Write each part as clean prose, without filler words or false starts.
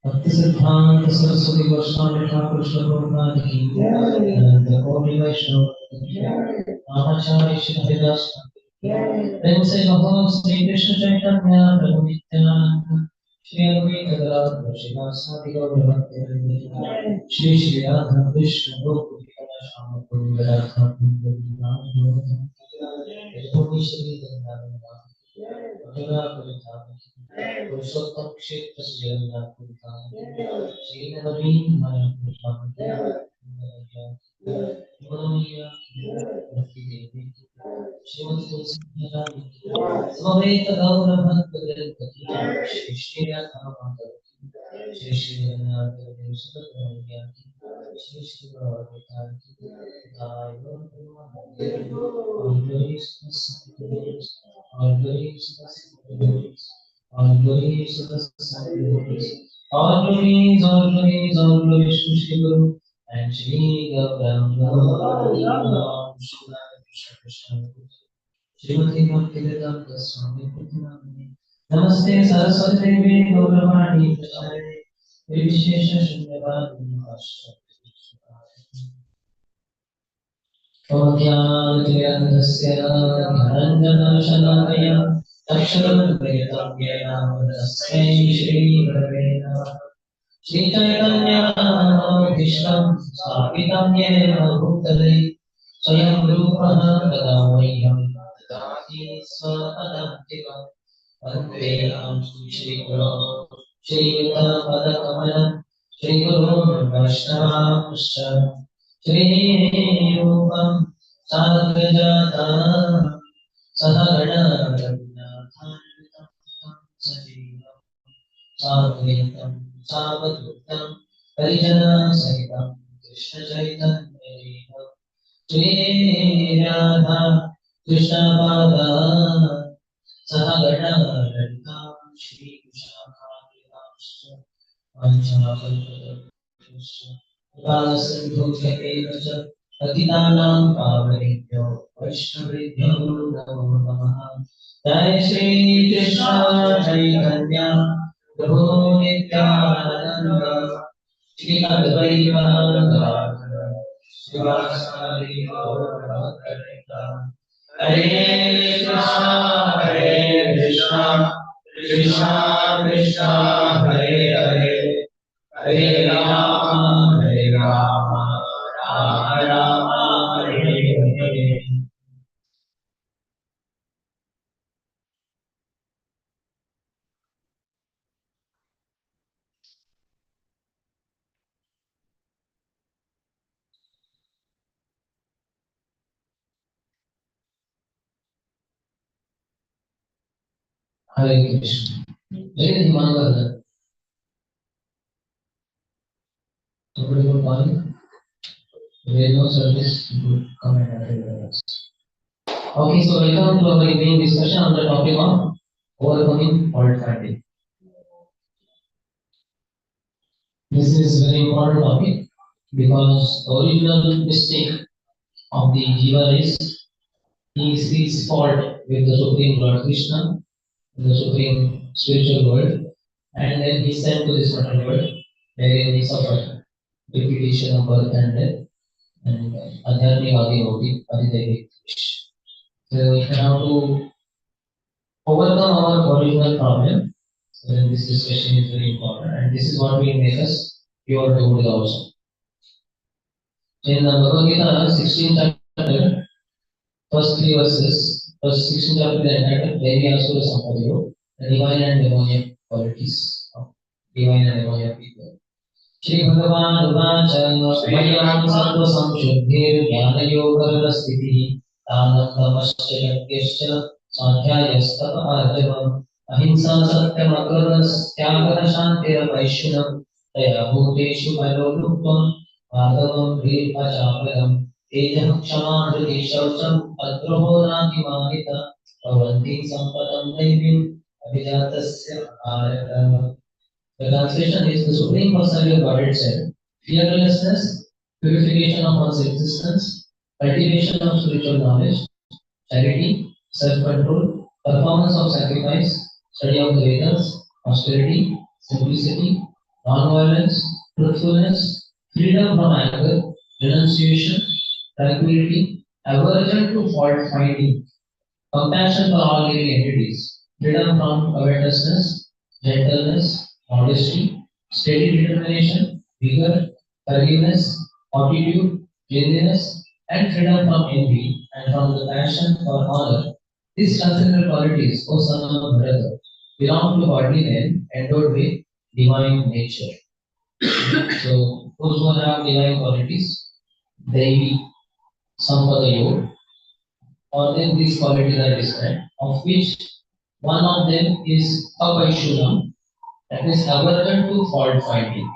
भक्ति सिद्धांत सरस्वती गोस्वामी ठाकुर प्रभुपाद की जय। गौरी वैष्णव आचार्य श्री हरिदास प्रेम से कहो श्री कृष्ण चैतन्य प्रभु नित्यानंद श्री अद्वैत गदाधर श्रीवासादि गौर भक्तवृंद श्री श्री राधा कृष्ण गोकुल श्याम कुंज राधा कुंज श्री वृंदावन मथुरा वृंदावन पुरुषोत्तम क्षेत्र श्री जगन्नाथ श्री नवीन मनोमय भक्ति देवी श्रीमती तुलसी समवेत गौर भक्त ग्रंथ श्री श्री राधा माता श्री श्री जगन्नाथ देव सुत Shri Shri Gaur all glories to the glories, all glories to the glories, all glories, all glories, all glories to Shri Guru and Shri Gauranga Krishna Krishna Srimati Bhaktivedanta Swami Putnamani Namaste Saraswati Devi Gauravani Prachare Vishesha Shunyavadi Ogyantyantasya Dhananjanashanaya Aksharam Yena Tasmai Shri Gurave Namaha Shri Chaitanya Vishram Sapitam Yena Bhutale Swayam Rupaha Tadavayyam Tadati Swapadantikam Vandeham Shri Guru Shri Yuta Padakamalam Shri Guru Vaishnava Shri Rupam Sagrajata Sahagana Raghunathan Sajivam Sadhaitam Savadutam Parijana Sahitam Krishna Chaitanya Shri Radha Krishna Pada Sahagana Radha Shri Krishna Panchakalpatarusha Vasambhujatevacha Patitanam Pavanebhyo Vaishnavebhyo Namo Namaha Jai Shri Krishna Chaitanya Prabhu Nityananda Shri Advaita Gadadhara Srivasadi Gaurabhaktapita Hare Krishna Hare Krishna Krishna Krishna Hare Hare Hare Rama Hare Rama Rama Rama Hare Hare Hare Krishna. Very Himangal. Somebody will call you. There is no service. You could come and attend us. Okay, so welcome to our evening discussion on the topic of overcoming fault finding. This is a very important topic because the original mistake of the Jiva is he sees fault with the Supreme Lord Krishna, in the Supreme Spiritual world, and then he sent to this material world wherein he suffered repetition of birth and death and adhyatmic adivoti, adidaivic wish. So we have to overcome our original problem. So then this discussion is very important, and this is what will make us pure devotee also. In the Bhagavad Gita, 16th chapter, first three verses, first 16th chapter, the entire Devi Asura Sampadayo, the divine and demoniac qualities of divine and demoniac people. Shri Bhagavan Uvacha Mayam Sattva Samshuddhir Jnana Yoga Sthitihi Tanam Tamascha Yagyascha Sadhyayastava Arjavam Ahimsa Satyam Akaras Tyagara Shantira Vaishunam Daya Bhuteshu Alolukvam Bhagavam Vripa Chaparam Tejam Kshama Hriti Shaucham Adroho Nati Mahita Pavanti Sampatam Naivim Abhijatasya Aryatam. The translation is the Supreme Personality of Godhead said, fearlessness, purification of one's existence, cultivation of spiritual knowledge, charity, self-control, performance of sacrifice, study of the Vedas, austerity, simplicity, non-violence, truthfulness, freedom from anger, renunciation, tranquility, aversion to fault finding, compassion for all living entities, freedom from covetousness, gentleness, modesty, steady determination, vigor, forgiveness, fortitude, cleanliness, and freedom from envy and from the passion for honor. These transcendental qualities, O son of brother, belong to godly men endowed with divine nature. So, those who have divine qualities, they sampada yoga, or then these qualities are described, of which one of them is avaishunam, that is aversion to fault finding.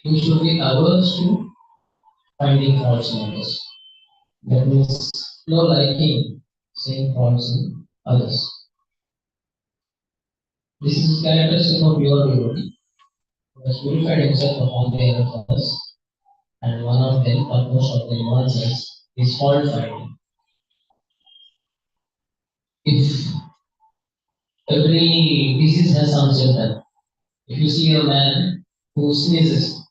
You should be averse to finding faults in others. That means no liking seeing faults in others. This is characteristic of pure devotee. who has purified himself from all the other causes, and one of them, or most of them, emerges is fault finding. If every disease has some symptom, if you see a man who sneezes,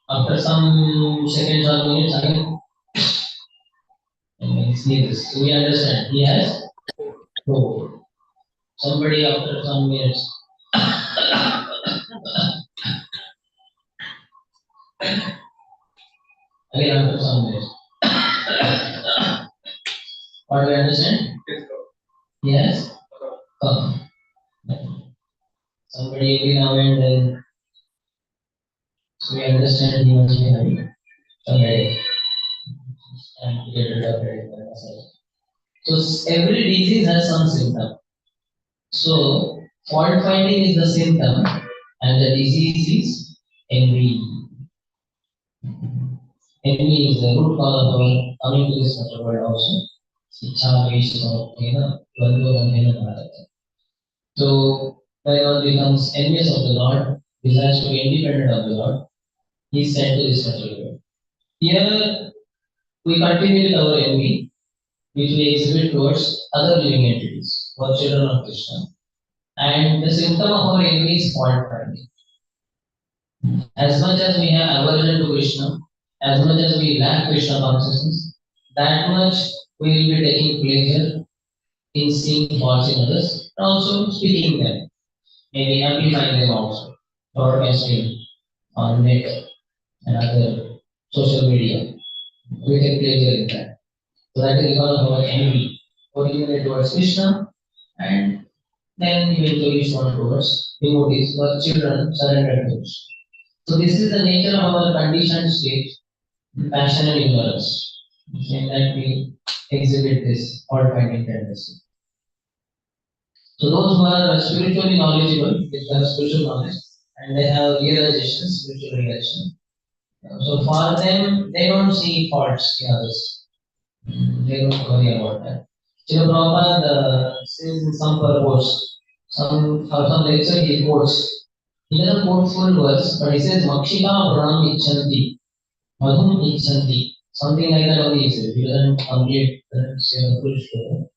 after some seconds or minutes again he sneezes, so we understand he has COVID. Somebody after some minutes, again after some minutes, what do we understand? He has cough. Somebody every now and then, so we understand he must be having some headache and to get rid of headache by massage. So every disease has some symptom. So fault finding is the symptom and the disease is envy. Envy is the root cause of our coming to this material world also. Ichha, Vaishnava, Prabhu, and Bharata. So when one becomes envious of the Lord, desires to be independent of the Lord, he is sent to this material world. Here we continue with our envy, which we exhibit towards other living entities, or children of Krishna. And the symptom of our envy is fault finding. As much as we have aversion to Krishna, as much as we lack Krishna consciousness, that much we will be taking pleasure in seeing faults in others, and also speaking them, maybe amplifying them also, broadcasting on net and other social media. We take pleasure in that. So that is because of our envy, originally towards Krishna, and then eventually shown towards devotees or children surrendered to Krishna. So this is the nature of our conditioned state, passion and ignorance, in that we exhibit this fault finding tendency. So those who are spiritually knowledgeable, they have spiritual knowledge, and they have realization, spiritual realization. So for them, they don't see faults in others. They don't worry about that. Srila Prabhupada says in some purpose, for some lecture he quotes. He doesn't quote full words, but he says, Makshika Pranam Ichanti, Madhum Ichanti. Something like that only he says. He doesn't complete the full story.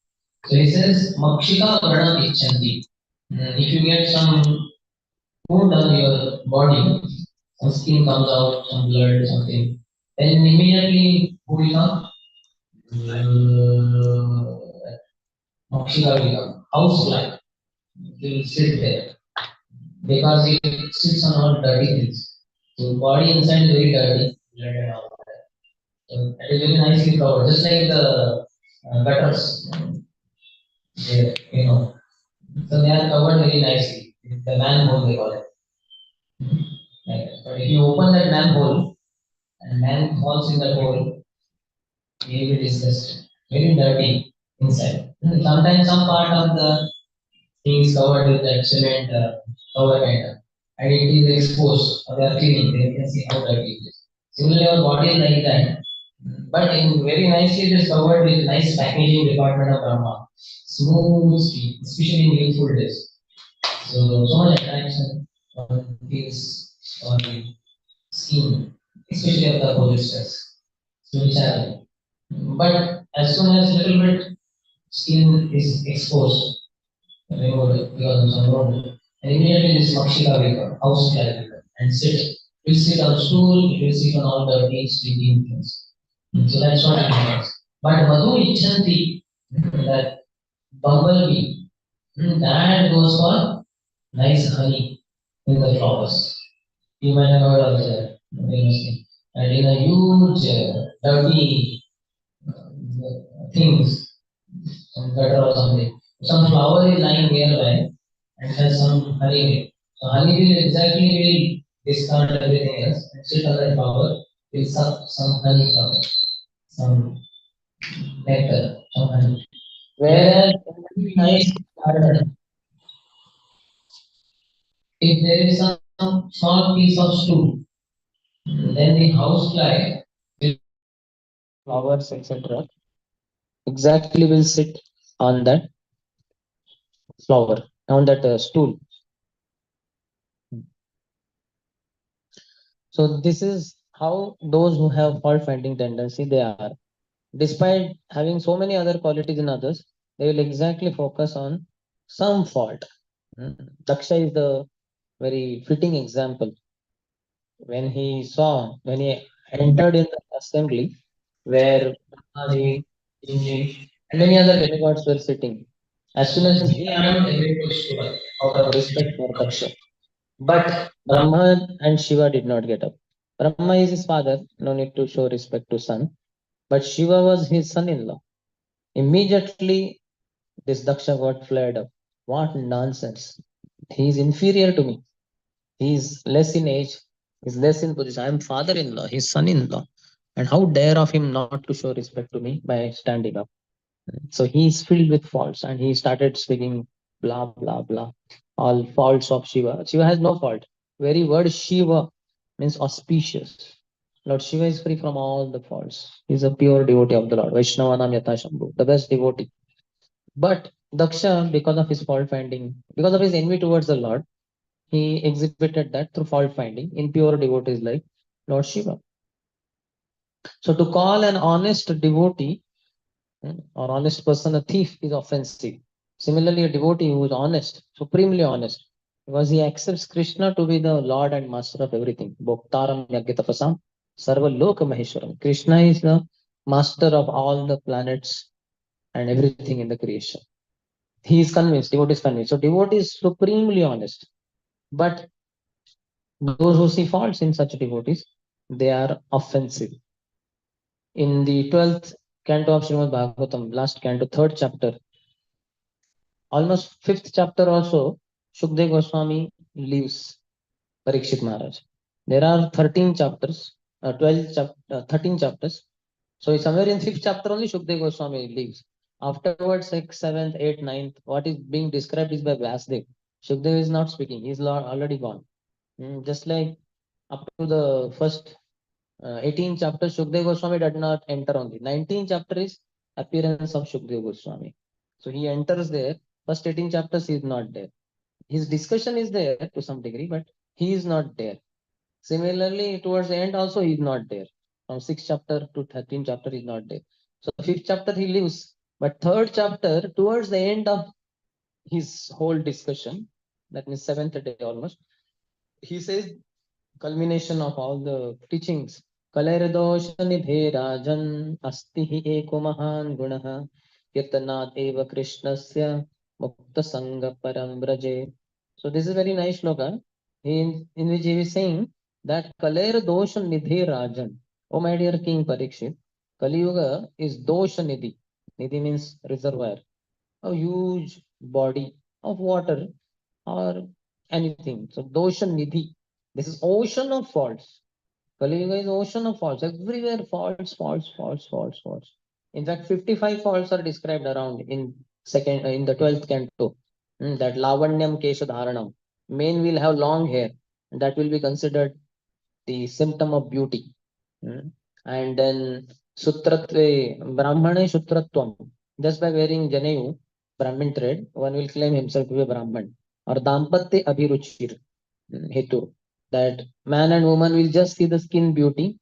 So he says, Makshika Pranam Ichanti. If you get some wound on your body, some skin comes out, some blood, something, then immediately who will come? Makshika will come. Housefly. He will sit there because it sits on all dirty things. So body inside is very dirty, blood and all that. So that is very nicely covered, just like the gutters. They. So they are covered very nicely. The manhole they call it. Like that. But if you open that manhole and man falls in that hole, he will be disgusted. Very dirty inside. Sometimes some part of the thing is covered with that cement cover kind of, and it is exposed or they are cleaning. They can see how dirty it is. Similarly, our body is like that. But in very nicely it is covered with nice packaging department of Brahma. Smooth skin, especially in youthful days. So much attraction feels on the skin, especially of the opposite sex. So which are, but as soon as little bit skin is exposed, removed because of some wound, and immediately this makshika will come, house fly will come, and sit. It will sit on stool, it will sit on all the dirty, stinking things. So that's what it means. But Madhu Ichanti, that bumblebee, that goes for nice honey in the flowers. You might have heard of that famous thing. And in a huge, dirty things, some gutter or something, some flower is lying nearby and has some honey in it. So honey will exactly will discard everything else and sit on that flower, will suck some honey from it, some nectar, some honey. Whereas in a nice garden, if there is some small piece of stool, then the housefly flowers, etc., exactly will sit on that flower, on that stool. So this is how those who have fault finding tendency they are. Despite having so many other qualities in others, they will exactly focus on some fault. Daksha is the very fitting example. When he entered in the assembly where Brahmaji, Inji, and many other demigods were sitting, as soon as he entered, everybody stood up out of respect for Daksha. But Brahma and Shiva did not get up. Brahma is his father, no need to show respect to son. But Shiva was his son-in-law. Immediately, this Daksha got flared up. What nonsense! He is inferior to me. He is less in age. He is less in position. I am father-in-law. He is son-in-law. And how dare of him not to show respect to me by standing up? So he is filled with faults, and he started speaking blah blah blah, all faults of Shiva. Shiva has no fault. Very word Shiva means auspicious. Lord Shiva is free from all the faults. He is a pure devotee of the Lord. Vaishnava nam yata Shambhu, the best devotee. But Daksha, because of his fault finding, because of his envy towards the Lord, he exhibited that through fault finding in pure devotees like Lord Shiva. So to call an honest devotee or honest person a thief is offensive. Similarly, a devotee who is honest, supremely honest, because he accepts Krishna to be the Lord and Master of everything. Bhoktaram Yagyatapasam Sarva Loka Maheshwaram. Krishna is the master of all the planets and everything in the creation. He is convinced, devotee is convinced. So devotee is supremely honest. But those who see faults in such devotees, they are offensive. In the 12th canto of Srimad Bhagavatam, last canto, third chapter, almost fifth chapter also, Shukdev Goswami leaves Parikshit Maharaj. There are 13 chapters, 13 chapters. So somewhere in fifth chapter only Shukdev Goswami leaves. Afterwards, sixth, seventh, eighth, ninth, what is being described is by Vyasdev. Shukdev is not speaking; he is already gone. Just like up to the first 18 chapter, Shukdev Goswami did not enter only. 19 chapter is appearance of Shukdev Goswami. So he enters there. First 18 chapters he is not there. His discussion is there to some degree, but he is not there. Similarly, towards the end also he is not there. From 6th chapter to 13th chapter he is not there. So 5th chapter he leaves. But 3rd chapter, towards the end of his whole discussion, that means 7th day almost, he says culmination of all the teachings. Kalerdosh nidhe rajan asti hi eko mahan gunah kirtanat eva krishnasya mukta sangha param vraje. So this is very nice shloka in which he is saying that Kaler dosha nidhe rajan. Oh my dear King Parikshit, Kali Yuga is dosha nidhi. Nidhi means reservoir, a huge body of water or anything. So dosha nidhi. This is ocean of faults. Kali Yuga is ocean of faults. Everywhere faults, faults, faults, faults, faults. In fact, 55 faults are described around in the 12th canto. That lavanyam kesha dharanam. Men will have long hair. And that will be considered the symptom of beauty. Mm. And then sutratve, brahmane sutratvam. Just by wearing janeyu, Brahmin thread, one will claim himself to be a Brahman. Or dampatya abhiruchir hetu. That man and woman will just see the skin beauty.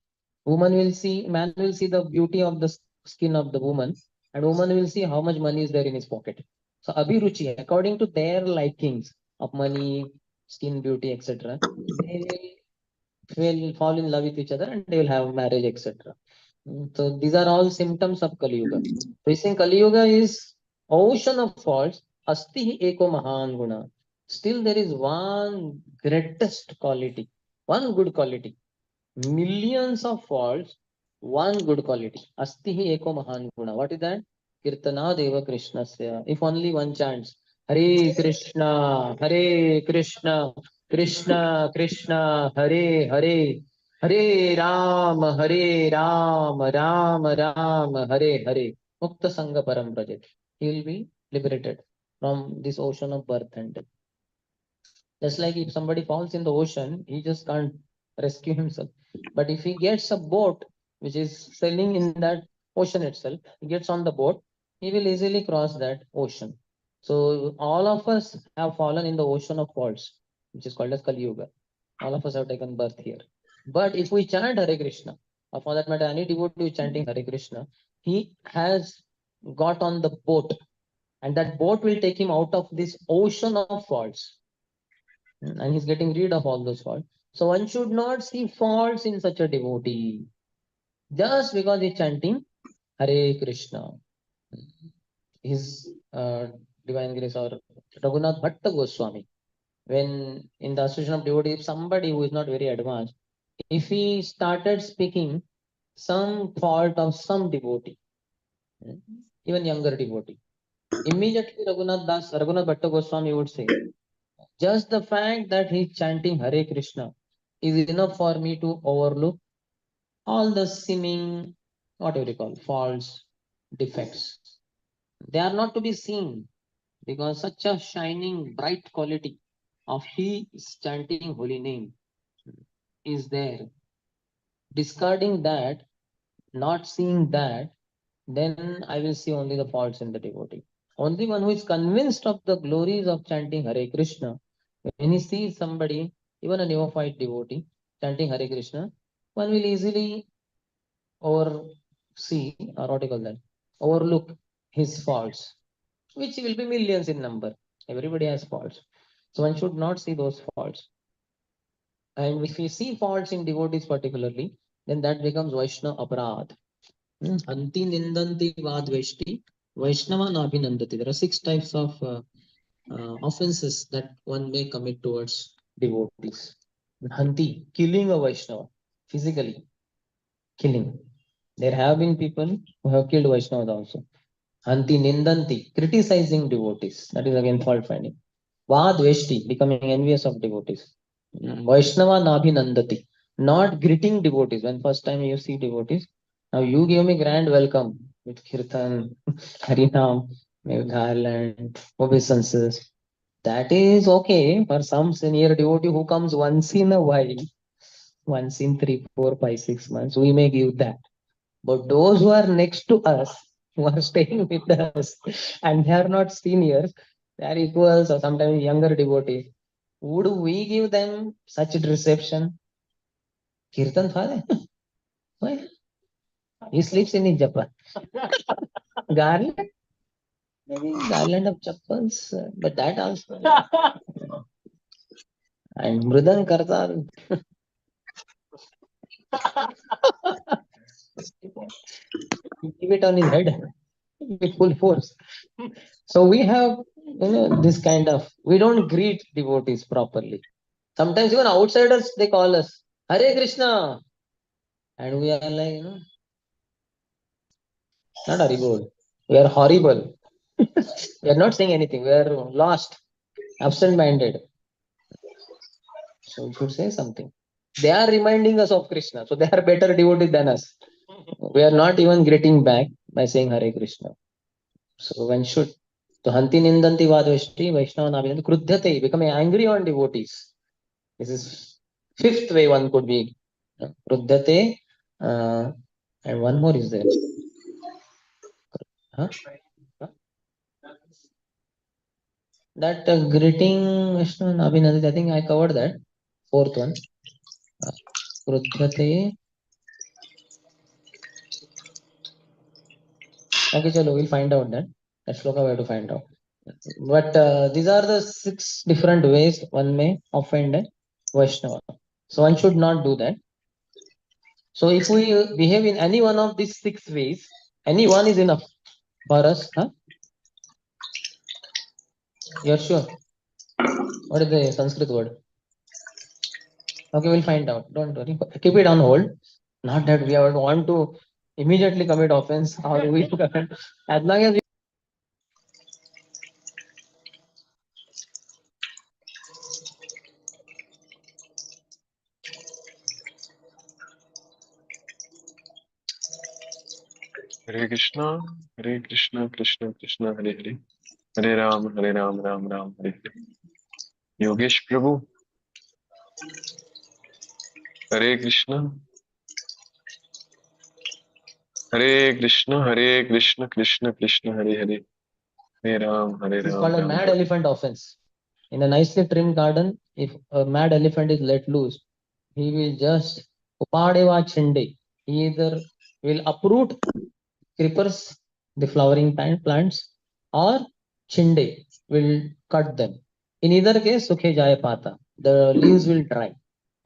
Man will see the beauty of the skin of the woman, and woman will see how much money is there in his pocket. So abhiruchi, according to their likings of money, skin beauty, etc., they will fall in love with each other and they will have marriage, etc. So these are all symptoms of Kali Yuga. So he's saying Kali Yuga is ocean of faults. Asti hi eko mahan guna. Still there is one greatest quality, one good quality. Millions of faults, one good quality. Asti hi eko mahan guna. What is that? Kirtana deva Krishnasya. If only one chants, Hare Krishna, Hare Krishna, Krishna Krishna, Hare Hare, Hare Ram, Hare Ram, Ram Ram, Hare Hare. Mukta Sangha Param Prajet. He will be liberated from this ocean of birth and death. Just like if somebody falls in the ocean, he just can't rescue himself. But if he gets a boat which is sailing in that ocean itself, he gets on the boat, he will easily cross that ocean. So all of us have fallen in the ocean of faults, which is called as Kali Yuga. All of us have taken birth here. But if we chant Hare Krishna, or for that matter, any devotee who is chanting Hare Krishna, he has got on the boat, and that boat will take him out of this ocean of faults, and he's getting rid of all those faults. So one should not see faults in such a devotee just because he's chanting Hare Krishna. His divine grace or Raghunath Bhatta Goswami, when in the association of devotees, somebody who is not very advanced, if he started speaking some fault of some devotee, even younger devotee, immediately Raghunath Bhatta Goswami would say, just the fact that he's chanting Hare Krishna is enough for me to overlook all the seeming, whatever you call, faults, defects. They are not to be seen because such a shining, bright quality of he is chanting holy name is there. Discarding that, not seeing that, then I will see only the faults in the devotee. Only one who is convinced of the glories of chanting Hare Krishna, when he sees somebody, even a neophyte devotee, chanting Hare Krishna, one will easily oversee, or what do you call that, overlook his faults, which will be millions in number. Everybody has faults. So one should not see those faults. And if we see faults in devotees particularly, then that becomes Vaishnava Apradha. Anti Nindanti Vadveshti, Vaishnava Nabhinandati. There are 6 types of offenses that one may commit towards devotees. Hanti, killing a Vaishnava, physically killing. There have been people who have killed Vaishnavas also. Hanti Nindanti, criticizing devotees. That is again fault finding. Vadveshti, becoming envious of devotees. Vaishnava Nabhinandati, not greeting devotees. When first time you see devotees, now you give me grand welcome with kirtan, harinam, maybe garland, obeisances. That is okay for some senior devotee who comes once in a while, once in 3, 4, 5, 6 months. We may give that. But those who are next to us, who are staying with us, and they are not seniors, they are equals or sometimes younger devotees, would we give them such reception? Kirtan Father? Why? He sleeps in his japa. Garland? Maybe garland of chappals, but that also. And Mridang Kartal. Give it on his head with full force. So we have, this kind of, we don't greet devotees properly. Sometimes even outsiders, they call us, Hare Krishna. And we are like, not horrible. We are horrible. We are not saying anything. We are lost, absent-minded. So we should say something. They are reminding us of Krishna. So they are better devotees than us. We are not even greeting back by saying Hare Krishna. So one should. So Hanti Nindanti Vadveshti Vaishnava Nabhinanti Krudhyate, becoming angry on devotees. This is fifth way one could be. Krudhyate, and one more is there. Huh? That greeting Vaishnava Nabhinanti, I think I covered that. Fourth one. Krudhyate. Okay, chalo, we'll find out that. That's sloka we have to find out. But these are the 6 different ways one may offend a Vaishnava. So one should not do that. So if we behave in any one of these 6 ways, any one is enough for us. Huh? You're sure? What is the Sanskrit word? Okay, we'll find out. Don't worry. Keep it on hold. Not that we want to immediately commit offense or we commit. As long as Hare Krishna, Krishna Krishna, Hare Hare, Hare Ram, Ram Ram, Hare Hare. Yogesh Prabhu, Hare Krishna, Krishna Krishna, Hare Hare, Hare Ram, it's called a Ram mad Ram. elephant offense. In a nicely trimmed garden, if a mad elephant is let loose, he will just Upadeva chinde. He either will uproot creepers, the flowering plants, or chinde will cut them. In either case, sukhe jaya pata. The leaves will dry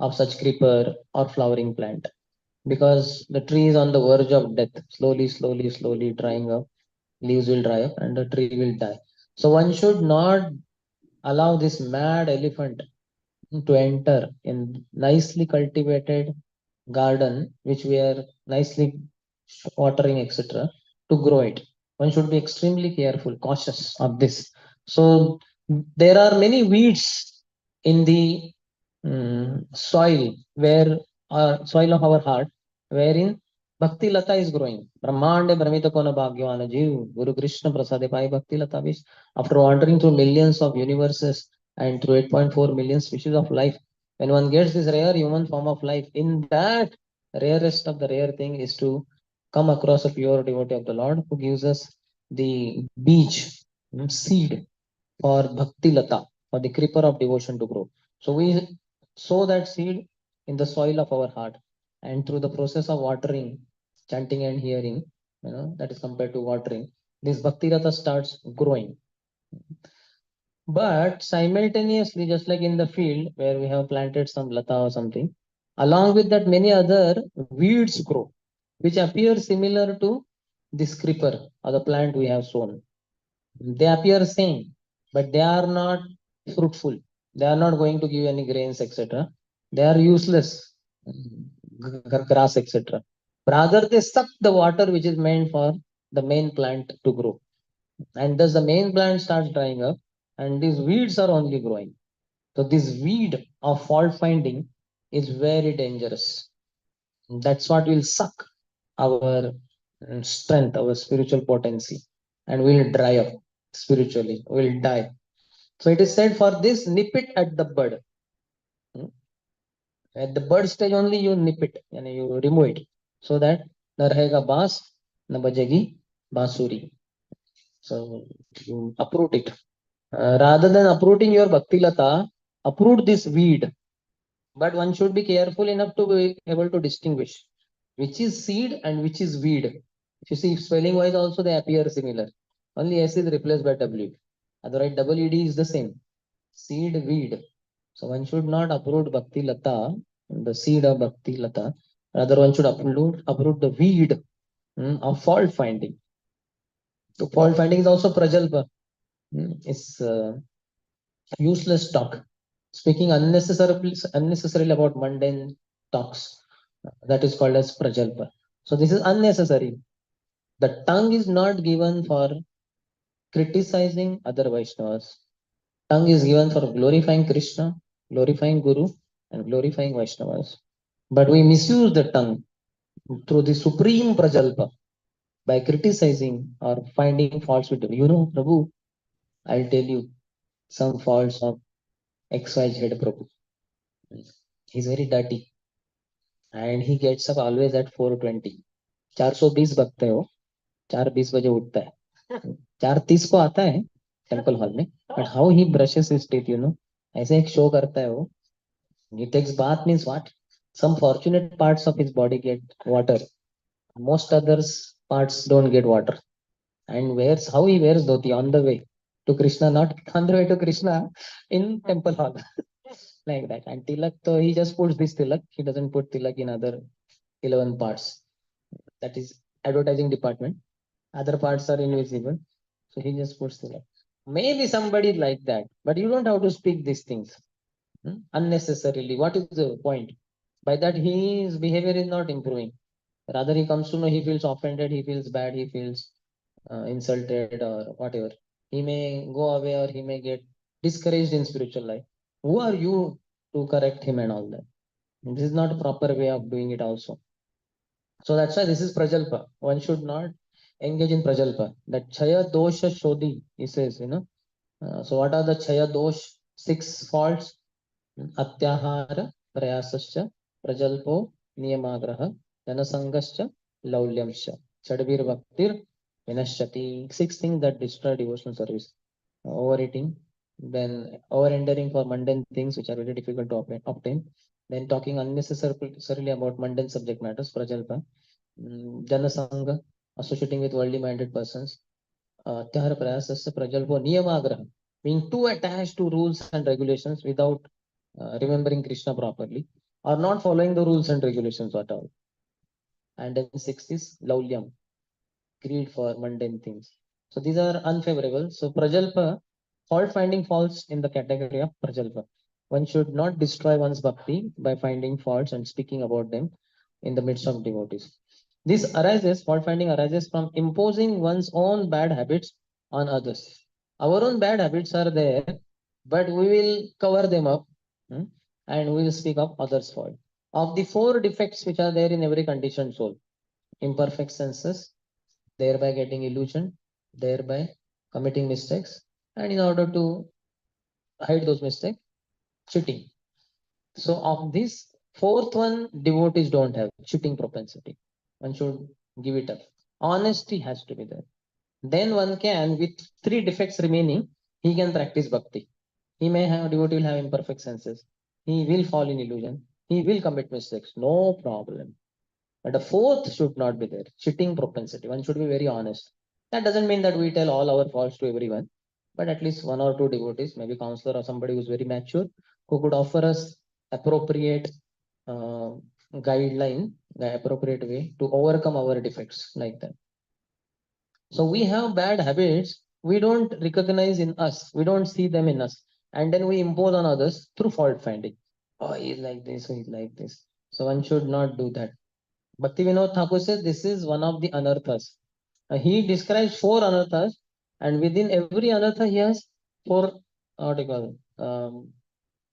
of such creeper or flowering plant because the tree is on the verge of death, slowly, slowly, slowly drying up. Leaves will dry up and the tree will die. So one should not allow this mad elephant to enter in nicely cultivated garden which we are nicely watering, etc., to grow it. One should be extremely careful, cautious of this. So there are many weeds in the soil where soil of our heart, wherein Bhakti Lata is growing. Brahmande Brahmita Kona Bhagyavana Jiv, Guru Krishna Prasade Pai Bhakti Lata Vish. After wandering through millions of universes and through 8.4 million species of life, when one gets this rare human form of life, in that rarest of the rare thing is to come across a pure devotee of the Lord who gives us the beach, seed for Bhakti Lata, for the creeper of devotion to grow. So we sow that seed in the soil of our heart, and through the process of watering, chanting and hearing, that is compared to watering, this Bhakti Lata starts growing. But simultaneously, just like in the field where we have planted some lata or something, along with that, many other weeds grow, which appear similar to this creeper or the plant we have sown. They appear same, but they are not fruitful. They are not going to give any grains, etc. They are useless, grass, etc. Rather, they suck the water which is meant for the main plant to grow, and thus the main plant starts drying up, and these weeds are only growing. So this weed of fault finding is very dangerous. That's what will suck our strength, our spiritual potency, and will dry up spiritually, will die. So it is said, for this, nip it at the bud. Hmm? At the bud stage only you nip it and you remove it, so that na rahega baas, na bajegi bansuri. So you uproot it. Rather than uprooting your bhakti lata, uproot this weed. But one should be careful enough to be able to distinguish which is seed and which is weed. If you see, spelling wise also they appear similar. Only S is replaced by W. Otherwise, double ED is the same. Seed, weed. So one should not uproot Bhakti Lata, the seed of Bhakti Lata. Rather, one should uproot the weed of fault finding. So fault finding is also prajalpa. It's useless talk. Speaking unnecessarily about mundane talks. That is called as prajalpa. So this is unnecessary. The tongue is not given for criticizing other Vaishnavas. Tongue is given for glorifying Krishna, glorifying Guru, and glorifying Vaishnavas. But we misuse the tongue through the supreme prajalpa by criticizing or finding faults with them. Prabhu, I'll tell you some faults of XYZ Prabhu. He's very dirty and he gets up always at 4:20. 420 बकते हो, 4:20 उठता है, 4:30 को आता है temple hall में, but how he brushes his teeth, ऐसे एक show करता है वो. He takes bath means what? Some fortunate parts of his body get water. Most others parts don't get water. And wears how he wears dhoti on the way to Krishna, not on the way to Krishna in temple hall. Like that. And tilak, so he just puts this tilak. He doesn't put tilak in other 11 parts. That is advertising department. Other parts are invisible. So he just puts tilak. Maybe somebody like that, but you don't have to speak these things unnecessarily. What is the point? By that, his behavior is not improving. Rather, he comes to know, he feels offended, he feels bad, he feels insulted, or whatever. He may go away or he may get discouraged in spiritual life. Who are you to correct him and all that? This is not a proper way of doing it, also. So that's why this is Prajalpa. One should not engage in Prajalpa. That Chaya Dosha Shodhi, he says. So, what are the Chaya Dosh? 6 faults. अत्याहार प्रयासश्च प्रजल्पो नियमाग्रह जनसंगश्च लौल्यंश्च षड्भिर्भक्तिर विनश्यति. 6 things that destroy devotional service: overeating, then over-entering for mundane things which are very difficult to obtain, Then talking unnecessarily about mundane subject matters, Prajalpa. Janasanga, associating with worldly minded persons. Tyahara Prayasasya Prajalpo Niyamagraha, being too attached to rules and regulations without remembering Krishna properly, or not following the rules and regulations at all. And then sixth is Laulyam, greed for mundane things. So these are unfavorable. So Prajalpa, fault finding falls in the category of Prajalpa. One should not destroy one's bhakti by finding faults and speaking about them in the midst of devotees. Fault finding arises from imposing one's own bad habits on others. Our own bad habits are there, but we will cover them up, hmm, and we will speak of others' fault. Of the four defects which are there in every conditioned soul, imperfect senses, thereby getting illusion, thereby committing mistakes, and in order to hide those mistakes, cheating. So, of this fourth one, devotees don't have cheating propensity. One should give it up. Honesty has to be there. Then one can, with three defects remaining, he can practice bhakti. He may have, devotee will have imperfect senses. He will fall in illusion. He will commit mistakes. No problem. But the fourth should not be there. Cheating propensity. One should be very honest. That doesn't mean that we tell all our faults to everyone, but at least one or two devotees, maybe counselor or somebody who's very mature, who could offer us appropriate uh, guideline, the appropriate way to overcome our defects like that. So we have bad habits, we don't recognize in us, we don't see them in us, and then we impose on others through fault finding. Oh, he's like this, he's like this. So one should not do that. Bhaktivinoda Thakur says this is one of the anarthas. He describes four anarthas, and within every anartha, he has four what do you call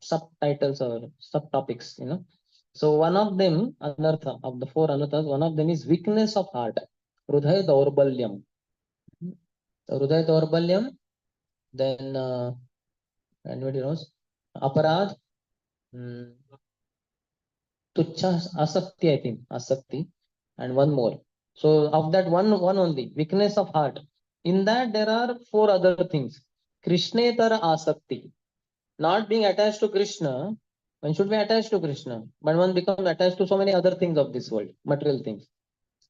subtitles or subtopics. So one of them, anartha of the four anarthas, one of them is weakness of heart, Hrudaya Daurbalyam. So Hrudaya Daurbalyam, then anybody knows, Aparad, mm, Tuchha Asakti, I think, Asakti, and one more. So of that one only, weakness of heart. In that there are four other things. Krishnetara Asakti, not being attached to Krishna. One should be attached to Krishna, but one becomes attached to so many other things of this world, material things.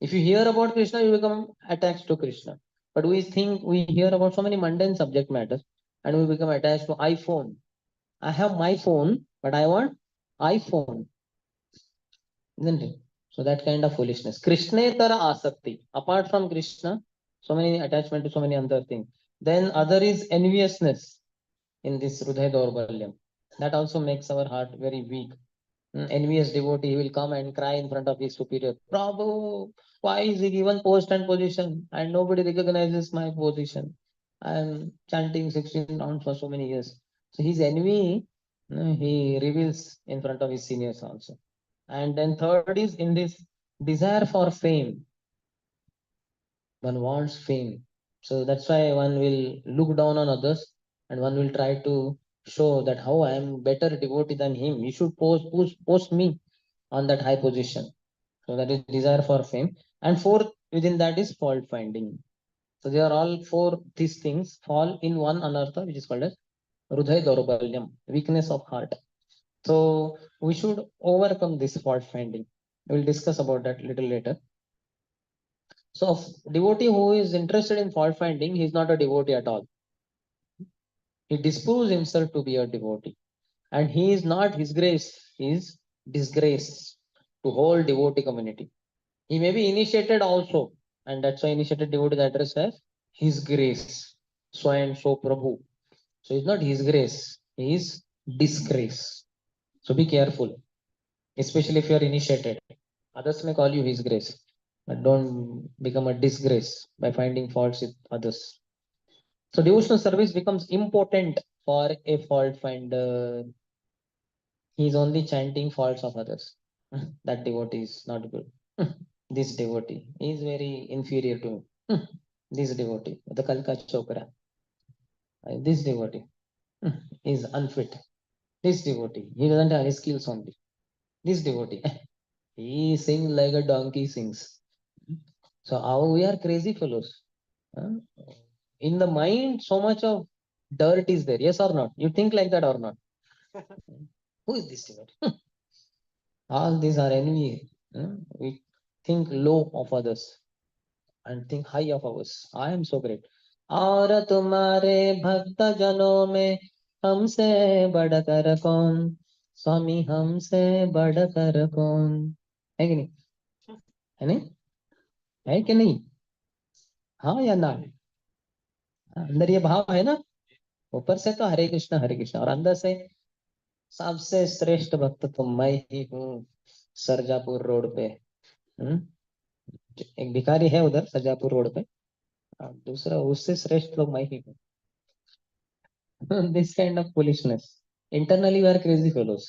If you hear about Krishna, you become attached to Krishna. But we think we hear about so many mundane subject matters, and we become attached to iPhone. I have my phone, but I want iPhone, isn't it? So that kind of foolishness. Krishnetara asakti. Apart from Krishna, so many attachment to so many other things. Then other is enviousness in this Hridaya Daurbalyam. That also makes our heart very weak. Envious devotee, he will come and cry in front of his superior. Prabhu, why is he given post and position and nobody recognizes my position? I am chanting 16 rounds for so many years. So his envy, he reveals in front of his seniors also. And then third is in this desire for fame. One wants fame. So that's why one will look down on others and one will try to show that how I am better devotee than him. You should post me on that high position. So that is desire for fame. And fourth within that is fault finding. So they are all four these things fall in one anartha, which is called as Rudhay Daurbalyam, weakness of heart. So we should overcome this fault finding. We will discuss about that little later. So devotee who is interested in fault finding, he is not a devotee at all. He disproves himself to be a devotee. And he is not his grace, he is disgrace to whole devotee community. He may be initiated also, and that's why initiated devotee is addressed as his grace. So and so Prabhu. So it's not his grace, he is disgrace. So be careful, especially if you are initiated. Others may call you his grace, but don't become a disgrace by finding faults with others. So devotional service becomes important for a fault finder. He is only chanting faults of others. That devotee is not good. This devotee is very inferior to me. This devotee, the Kalka Chokra, this devotee is unfit. This devotee, he doesn't have any skills only. This devotee, he sings like a donkey sings. So how we are crazy fellows. Huh? In the mind, so much of dirt is there. Yes or not? You think like that or not? Who is this devotee? All these are envy. We think low of others and think high of ours. I am so great. और तुम्हारे भक्त जनों में हमसे बढ़कर कौन, स्वामी हमसे बढ़कर कौन, है कि नहीं, है नहीं, है कि नहीं, हाँ या ना, अंदर ये भाव है ना, ऊपर से तो हरे कृष्ण और अंदर से सबसे श्रेष्ठ भक्त तो मैं ही हूँ सरजापुर रोड पे। हम्म? एक भिखारी है उधर सरजापुर रोड पे, और दूसरा उससे श्रेष्ठ तो मैं ही हूँ। This kind of foolishness. Internally we are crazy fellows.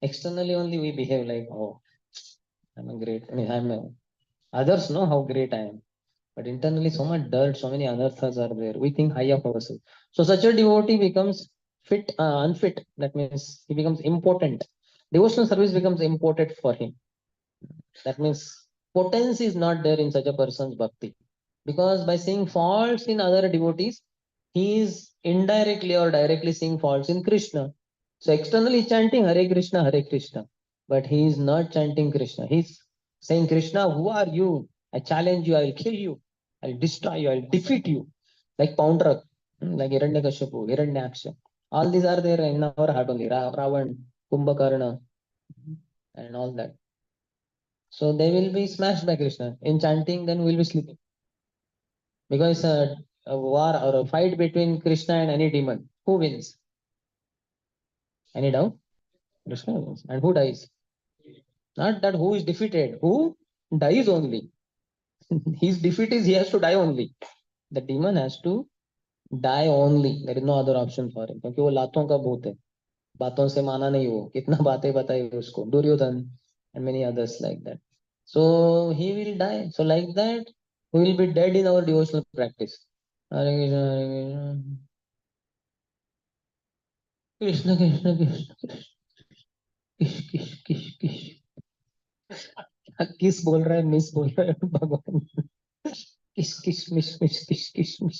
Externally only we behave like, oh, I'm a great, I mean, others know how great I am. But internally, so much dirt, so many anarthas are there. We think high of ourselves. So such a devotee becomes unfit. That means he becomes impotent. Devotional service becomes important for him. That means potency is not there in such a person's bhakti. Because by seeing faults in other devotees, he is indirectly or directly seeing faults in Krishna. So externally chanting Hare Krishna, but he is not chanting Krishna. He's saying, Krishna, who are you? I challenge you, I will kill you, I'll destroy you, I'll defeat you. Like Poundrak, like Hiranyakashipu, Hiranyaksha. All these are there in our heart only. Ravan, Kumbhakarna, and all that. So they will be smashed by Krishna. In chanting, then we'll be sleeping. Because a war or a fight between Krishna and any demon, who wins? Any doubt? Krishna wins. And who dies? Not that who is defeated, who dies only. His defeat is he has to die only. The demon has to die only. There is no other option for him. क्योंकि वो लातों का भूत है. बातों से माना नहीं वो. कितना बातें बताई उसको. Duryodhan and many others like that. So he will die. So like that, we will be dead in our devotional practice. Hare Krishna, Krishna Krishna, Krishna Krishna, किश किश किश किश, किस बोल रहा है, मिस बोल रहा है भगवान, किस किस मिस मिस किस किस मिस,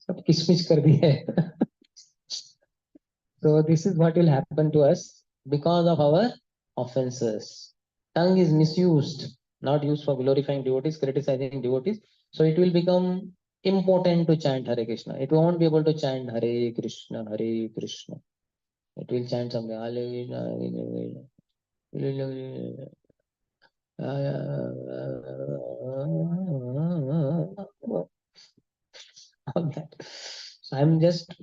सब किसमिस कर दिया है. So this is what will happen to us because of our offenses. Tongue is misused, not used for glorifying devotees, criticizing devotees. So it will become important to chant Hare Krishna. It won't be able to chant Hare Krishna, Hare Krishna. It will chant something. Hare Krishna, Hare all that. So I'm just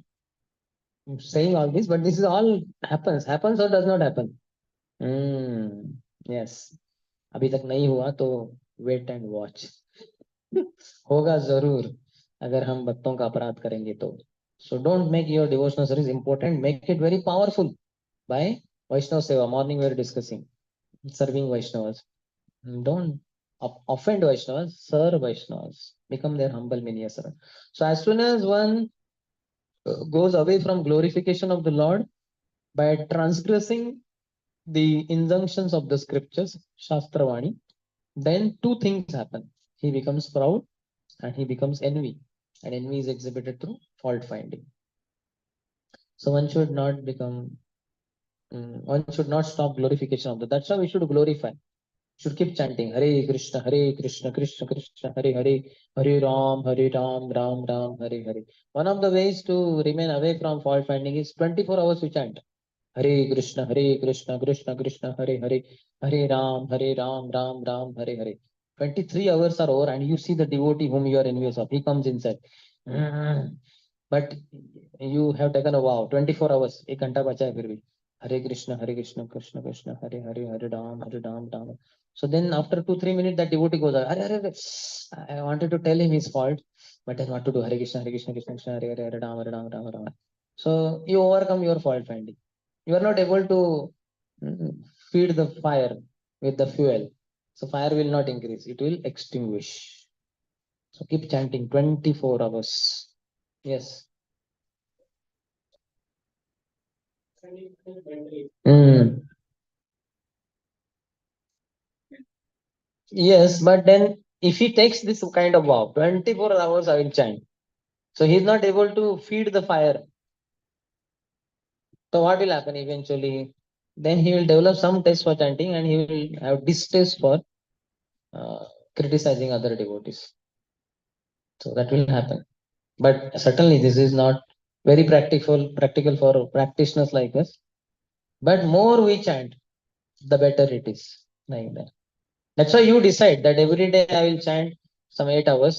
saying all this, but this is all happens or does not happen. Yes. अभी तक नहीं हुआ तो wait and watch. होगा जरूर अगर हम भक्तों का अपराध करेंगे तो. So don't make your devotional service important. Make it very powerful by Vaishnava Seva. Morning we were discussing serving Vaishnavas. Don't offend Vaishnavas, serve Vaishnavas. Become their humble minion servant. So as soon as one goes away from glorification of the Lord by transgressing the injunctions of the scriptures, Shastravani, then two things happen. He becomes proud and he becomes envy. And envy is exhibited through fault finding. So one should not become, one should not stop glorification of the. That's why we should glorify. Should keep chanting Hare Krishna, Krishna Krishna, Hare Hare, Hare Ram, Ram Ram, Hare Hare. One of the ways to remain away from fault finding is 24 hours we chant Hare Krishna, Krishna Krishna, Hare Hare, Hare Ram, Ram Ram, Hare Hare. 23 hours are over and you see the devotee whom you are envious of. He comes inside. But you have taken a vow. 24 hours. एक घंटा बचा है फिर भी. Hare Krishna, Krishna Krishna, Hare Hare, Hare Ram, Ram. So then after 2-3 minutes that devotee goes, Hare Hare, Hare. I wanted to tell him his fault, but then what to do? Hare Krishna, Krishna Krishna, Hare Hare, Hare Ram, Ram. So you overcome your fault finding. You are not able to feed the fire with the fuel. So fire will not increase. It will extinguish. So keep chanting 24 hours. Yes. Mm. Yes, but then if he takes this kind of vow, 24 hours I will chant. So he is not able to feed the fire. So what will happen eventually? then he will develop some taste for chanting and he will have distaste for uh, criticizing other devotees. So that will happen. But certainly this is not very practical for practitioners like us. But more we chant, the better it is. Like that. That's why you decide that every day I will chant some 8 hours.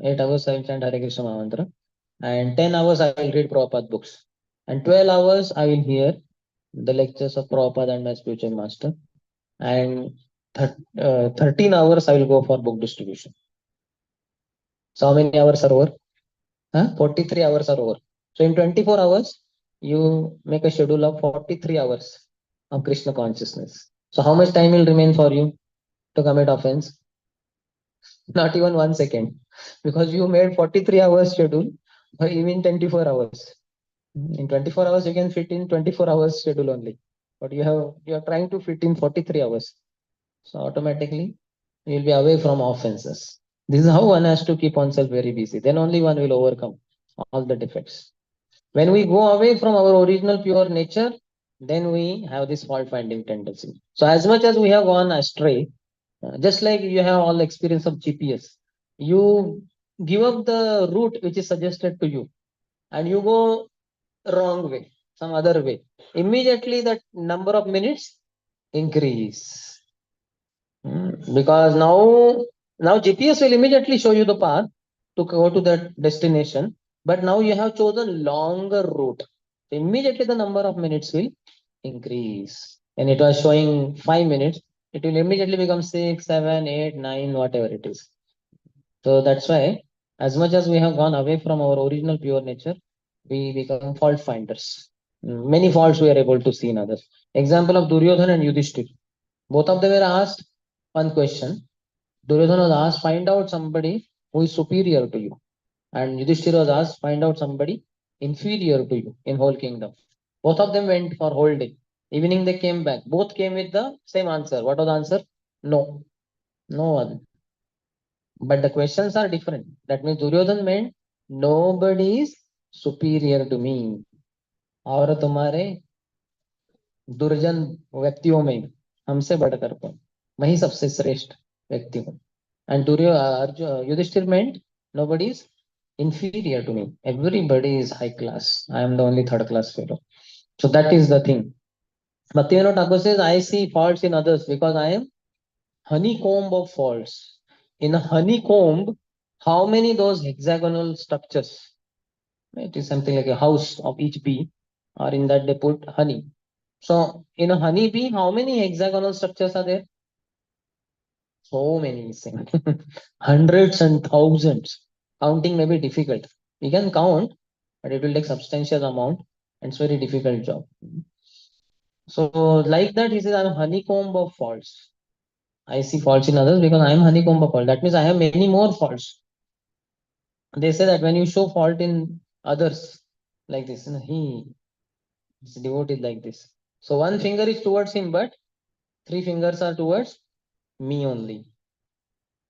8 hours I will chant Hare Krishna Mantra. And 10 hours I will read Prabhupada books. And 12 hours I will hear the lectures of Prabhupada and my spiritual master. And 13 hours I will go for book distribution. So how many hours are over? 43 hours are over. So in 24 hours, you make a schedule of 43 hours of Krishna consciousness. So how much time will remain for you to commit offense? Not even 1 second. Because you made 43 hours schedule or even 24 hours. In 24 hours, you can fit in 24 hours schedule only. But you are trying to fit in 43 hours. So automatically you will be away from offenses. This is how one has to keep oneself very busy. Then only one will overcome all the defects. When we go away from our original pure nature, then we have this fault finding tendency. So as much as we have gone astray, just like you have all the experience of GPS, you give up the route which is suggested to you and you go wrong way, some other way. Immediately that number of minutes increase. Because now GPS will immediately show you the path to go to that destination, but now you have chosen longer route. So immediately the number of minutes will increase. And it was showing 5 minutes, it will immediately become 6, 7, 8, 9, whatever it is. So that's why, as much as we have gone away from our original pure nature, we become fault finders. Many faults we are able to see in others. Example of Duryodhana and Yudhishthir. Both of them were asked one question. Duryodhana was asked, find out somebody who is superior to you. And Yudhishthira was asked, find out somebody inferior to you in whole kingdom. Both of them went for whole day. Evening they came back. Both came with the same answer. What was the answer? No. No one. But the questions are different. That means Duryodhana meant nobody is superior to me. और तुम्हारे दुर्जन व्यक्तियों में हमसे बढ़कर कौन वही सबसे श्रेष्ठ व्यक्ति हूँ and Yudhishthir meant nobody is inferior to me, everybody is high class, I am the only third class fellow. So that is the thing. Bhaktivinoda Thakur says, I see faults in others because I am honeycomb of faults. In a honeycomb, how many those hexagonal structures, it is something like a house of each bee, or in that they put honey. So in a honey bee, how many hexagonal structures are there? So many missing. Hundreds and thousands. Counting may be difficult. We can count, but it will take substantial amount and it's very difficult job. So like that, he says, I'm honeycomb of faults. I see faults in others because I am honeycomb of faults. That means I have many more faults. They say that when you show fault in others, like this, he is devoted like this. So one finger is towards him, but three fingers are towards me only.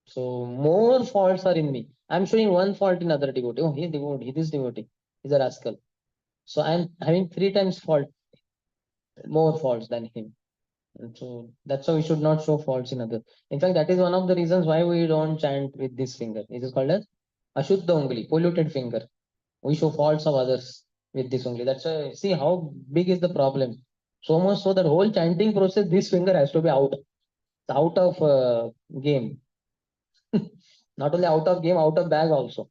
So more faults are in me. I'm showing one fault in other devotee. Oh, he's devotee, this devotee. He's a rascal. So I'm having three times fault, more faults than him. And so that's why we should not show faults in others. In fact, that is one of the reasons why we don't chant with this finger. It is called as Ashuddha Ungli, polluted finger. We show faults of others with this only. That's why, see how big is the problem. So much so that whole chanting process, this finger has to be out. It's out of game. Not only out of game, out of bag also.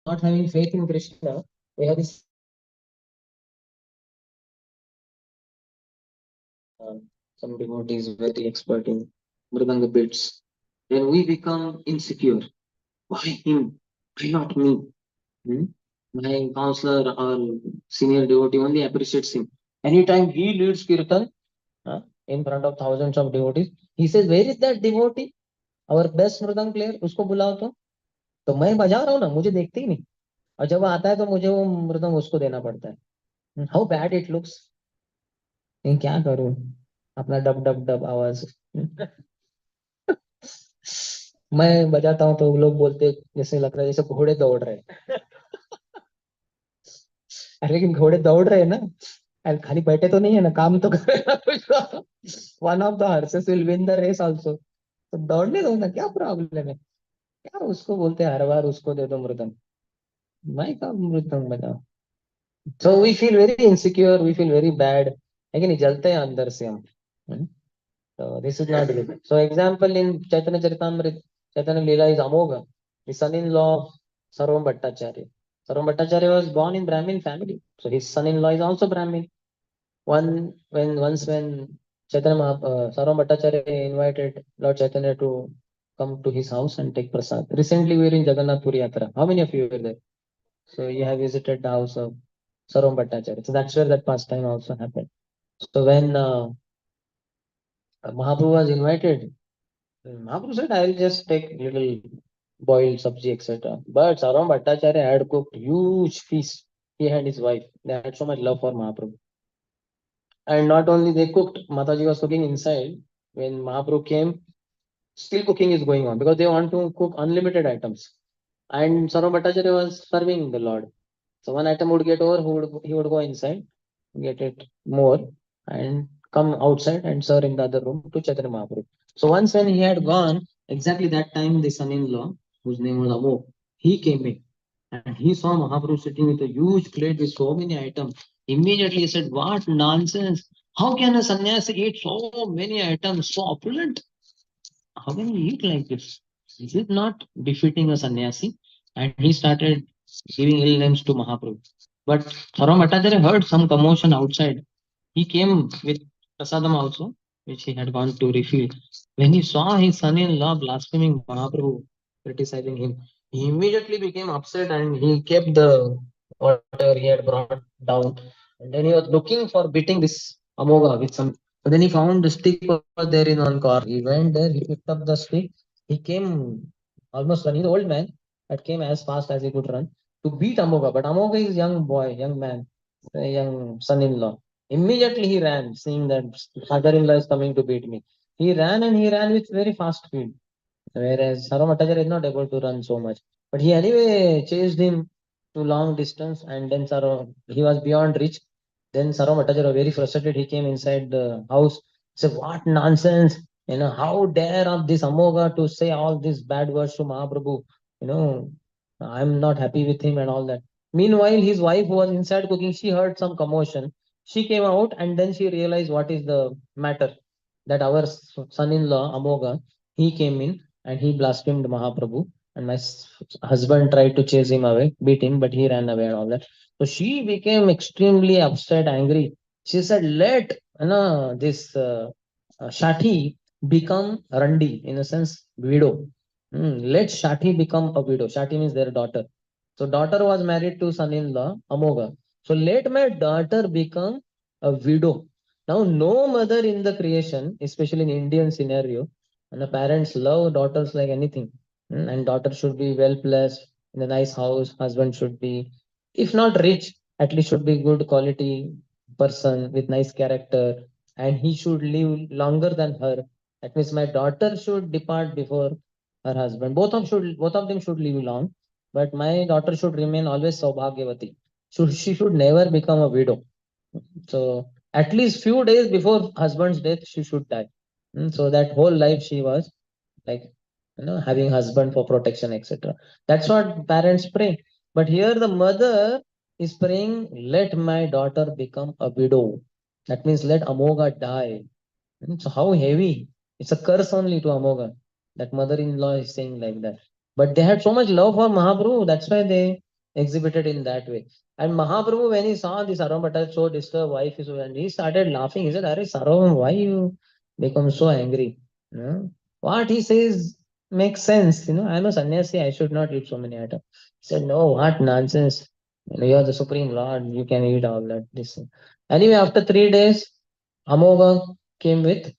not having faith in Krishna, we have this some devotees very expert in mridanga bits. Then we become insecure. Why him? Why not me? Hmm? My counselor or senior devotee only appreciates him. Anytime he leads kirtan in front of thousands of devotees, he says, "Where is that devotee? Our best mridang player, उसको बुलाओ तो मैं बजा रहा हूँ ना, मुझे देखते ही नहीं, और जब आता है तो मुझे वो मृदंग उसको देना पड़ता है। How bad it looks. क्या करूँ, अपना डब डब डब आवाज मैं बजाता हूँ तो लोग बोलते जैसे लग रहा है जैसे घोड़े दौड़ रहे हैं। अरे लेकिन घोड़े दौड़ रहे हैं ना, अरे खाली बैठे तो नहीं है ना, काम तो कर रहे हैं ना कुछ। One of the horses will win the race also, तो दौड़ने दो ना, क्या प्रॉब्लम है। क्या उसको बोलते हैं हर बार उसको दे दो मृदंग, मैं का मृदंग बजाओ। So we feel very insecure, we feel very bad, लेकिन जलते हैं अंदर से हम। So this is not good. So example in Chaitanya Charitamrita, Chaitanya Leela is Amoga, the son-in-law of Sarvam Bhattacharya. Sarvam Bhattacharya was born in Brahmin family, so his son-in-law is also Brahmin. When Sarvam Bhattacharya invited Lord Chaitanya to come to his house and take prasad. Recently we were in Jagannath Puri Yatra. How many of you were there? So you have visited the house of Sarvam Bhattacharya. So that's where that pastime also happened. So when Mahaprabhu was invited, Mahaprabhu said, I'll just take little boiled sabji, etc. But Saram Bhattacharya had cooked huge feast. He and his wife. They had so much love for Mahaprabhu. And not only they cooked, Mataji was cooking inside. When Mahaprabhu came, still cooking is going on because they want to cook unlimited items. And Saram Bhattacharya was serving the Lord. So one item would get over, he would go inside, get it more, and come outside and serve in the other room to Chaitanya Mahaprabhu. So once when he had gone, exactly that time the son-in-law, whose name was Amok, he came in and he saw Mahaprabhu sitting with a huge plate with so many items. Immediately he said, "What nonsense! How can a sannyasi eat so many items, so opulent? How can you eat like this? Is it not befitting a sannyasi?" And he started giving ill names to Mahaprabhu. But Saram Bhattacharya heard some commotion outside. He came with prasadam also, which he had gone to refill. When he saw his son-in-law blaspheming Mahaprabhu, criticizing him, he immediately became upset and he kept the whatever he had brought down. And then he was looking for beating this Amoga with some. But then he found the stick was there in one corner. He went there, he picked up the stick. He came almost running. He's an old man that came as fast as he could run to beat Amoga. But Amoga is young boy, young man, a young son-in-law. Immediately he ran, seeing that father-in-law is coming to beat me. He ran and he ran with very fast speed. Whereas Saramatajar is not able to run so much. But he anyway chased him to long distance and then he was beyond reach. Then Saramatajar was very frustrated. He came inside the house. Said, "What nonsense! How dare of this Amoga to say all these bad words to Mahaprabhu? You know, I'm not happy with him and all that." Meanwhile, his wife was inside cooking. She heard some commotion. She came out and then she realized what is the matter. That our son-in-law Amoga, he came in and he blasphemed Mahaprabhu. And my husband tried to chase him away, beat him, but he ran away and all that. So she became extremely upset, angry. She said, "Let this Shati become Randi, in a sense, widow. Let Shati become a widow." Shati means their daughter. So daughter was married to son-in-law Amoga. So let my daughter become a widow. Now, no mother in the creation, especially in Indian scenario, and the parents love daughters like anything. And daughter should be well placed in a nice house. Husband should be, if not rich, at least should be good quality person with nice character, and he should live longer than her. That means my daughter should depart before her husband. Both of them should live long, but my daughter should remain always Saubhagyavati. She should never become a widow. So at least few days before husband's death, she should die. So that whole life she was like having husband for protection, etc. That's what parents pray. But here the mother is praying, let my daughter become a widow. That means let Amoga die. So how heavy? It's a curse only to Amoga. That mother-in-law is saying like that. But they had so much love for Mahaprabhu. That's why they exhibited in that way. And Mahaprabhu, when he saw the Sarvabhatta so disturbed, wife is, and he started laughing. He said, "Arey Sarvam, why you become so angry? You know, what he says makes sense. You know, I'm a sannyasi. I should not eat so many items." He said, "No, what nonsense. You know, you are the supreme lord. You can eat all that." This. Anyway, after 3 days, Amoga came with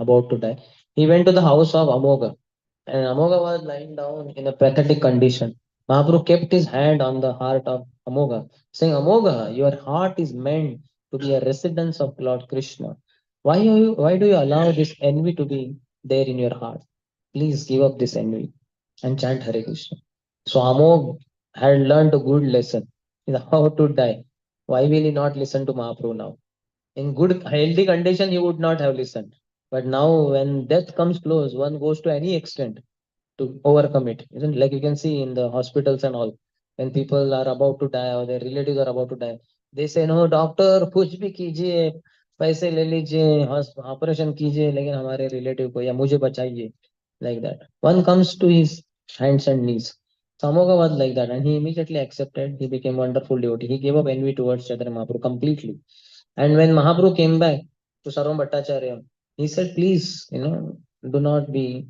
about to die. He went to the house of Amoga. And Amoga was lying down in a pathetic condition. Mahaprabhu kept his hand on the heart of Amoga, saying, "Amoga, your heart is meant to be a residence of Lord Krishna. Why do you allow this envy to be there in your heart? Please give up this envy and chant Hare Krishna." So Amog had learned a good lesson. How to die. Why will he not listen to Mahaprabhu now? In good, healthy condition, he would not have listened. But now, when death comes close, one goes to any extent to overcome it. Isn't it? Like you can see in the hospitals and all, when people are about to die or their relatives are about to die, they say, "No, doctor, कुछ भी कीजिए, पैसे ले लीजिए, operation कीजिए, लेकिन हमारे relative को या मुझे बचाइए." Like that. One comes to his hands and knees. Samoga was like that, and he immediately accepted. He became wonderful devotee. He gave up envy towards Chaitanya Mahaprabhu completely. And when Mahaprabhu came back to Sarvam Bhattacharya, he said, "Please, do not be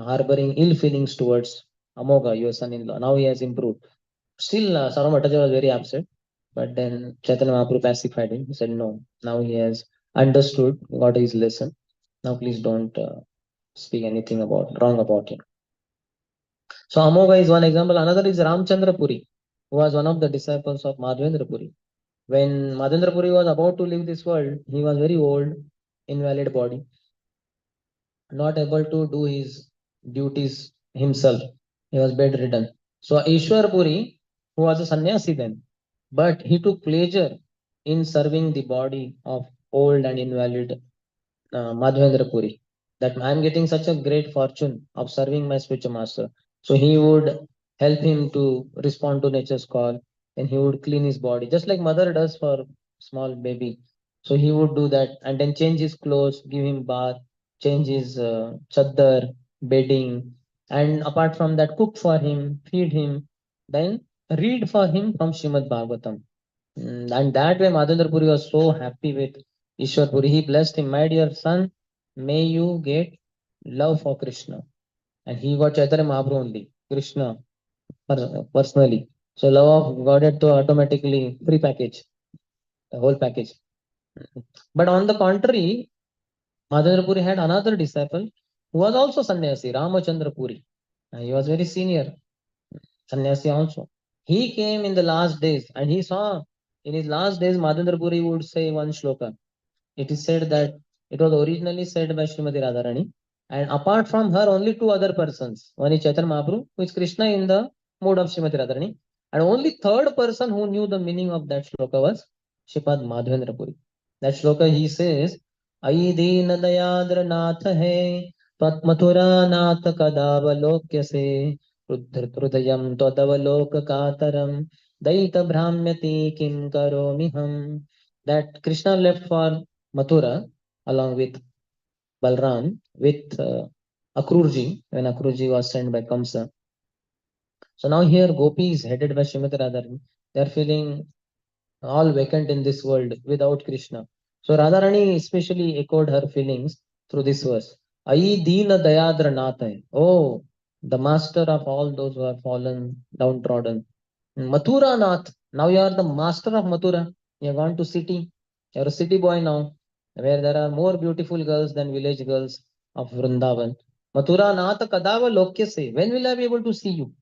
harboring ill feelings towards Amoga, your son-in-law. Now he has improved." Still, Sarvam Bhattacharya was very upset. But then Chaitanya Mahaprabhu pacified him. He said, "No, now he has understood, got his lesson. Now please don't speak anything about wrong about him." So Amoga is one example. Another is Ramchandra Puri, who was one of the disciples of Madhvendra Puri. When Madhvendra Puri was about to leave this world, he was very old, invalid body, not able to do his duties himself. He was bedridden. So Ishwar Puri, who was a sannyasi then, but he took pleasure in serving the body of old and invalid Madhvendra Puri, that I'm getting such a great fortune of serving my spiritual master. So he would help him to respond to nature's call, and he would clean his body, just like mother does for small baby. So he would do that and then change his clothes, give him bath, change his chaddar, bedding, and apart from that, cook for him, feed him, then read for him from Srimad Bhagavatam. And that way, Madhvendra Puri was so happy with Ishwar Puri. He blessed him, "My dear son, may you get love for Krishna." And he got Chaitanya Mahaprabhu only, Krishna personally. So love of God to automatically free package, the whole package. But on the contrary, Madhvendra Puri had another disciple who was also sannyasi, Ramachandra Puri. He was very senior sannyasi also. He came in the last days and he saw in his last days Madhvendra Puri would say one shloka. It is said that it was originally said by Srimati Radharani, and apart from her, only two other persons. One is Chaitanya Mahaprabhu, who is Krishna in the mode of Srimati Radharani, and only third person who knew the meaning of that shloka was Shripad Madhavendra Puri. That shloka he says, "Ai deen dayadra nath hai, tat mathura nath kadavalokya se, hrudayam tadavalok kataram, daita brahmyati kim karomi ham." That Krishna left for Mathura along with Balram with Akrurji when Akrurji was sent by Kamsa. So now here Gopis headed by Srimati Radharani, they are feeling all vacant in this world without Krishna. So Radharani especially echoed her feelings through this verse. Ai Deena Dayadra Nathai. Oh, the master of all those who have fallen downtrodden. Mathura Nath. Now you are the master of Mathura. You have gone to city. You are a city boy now, where there are more beautiful girls than village girls of Vrindavan. Mathura Nath Kadava Lokya se. When will I be able to see you?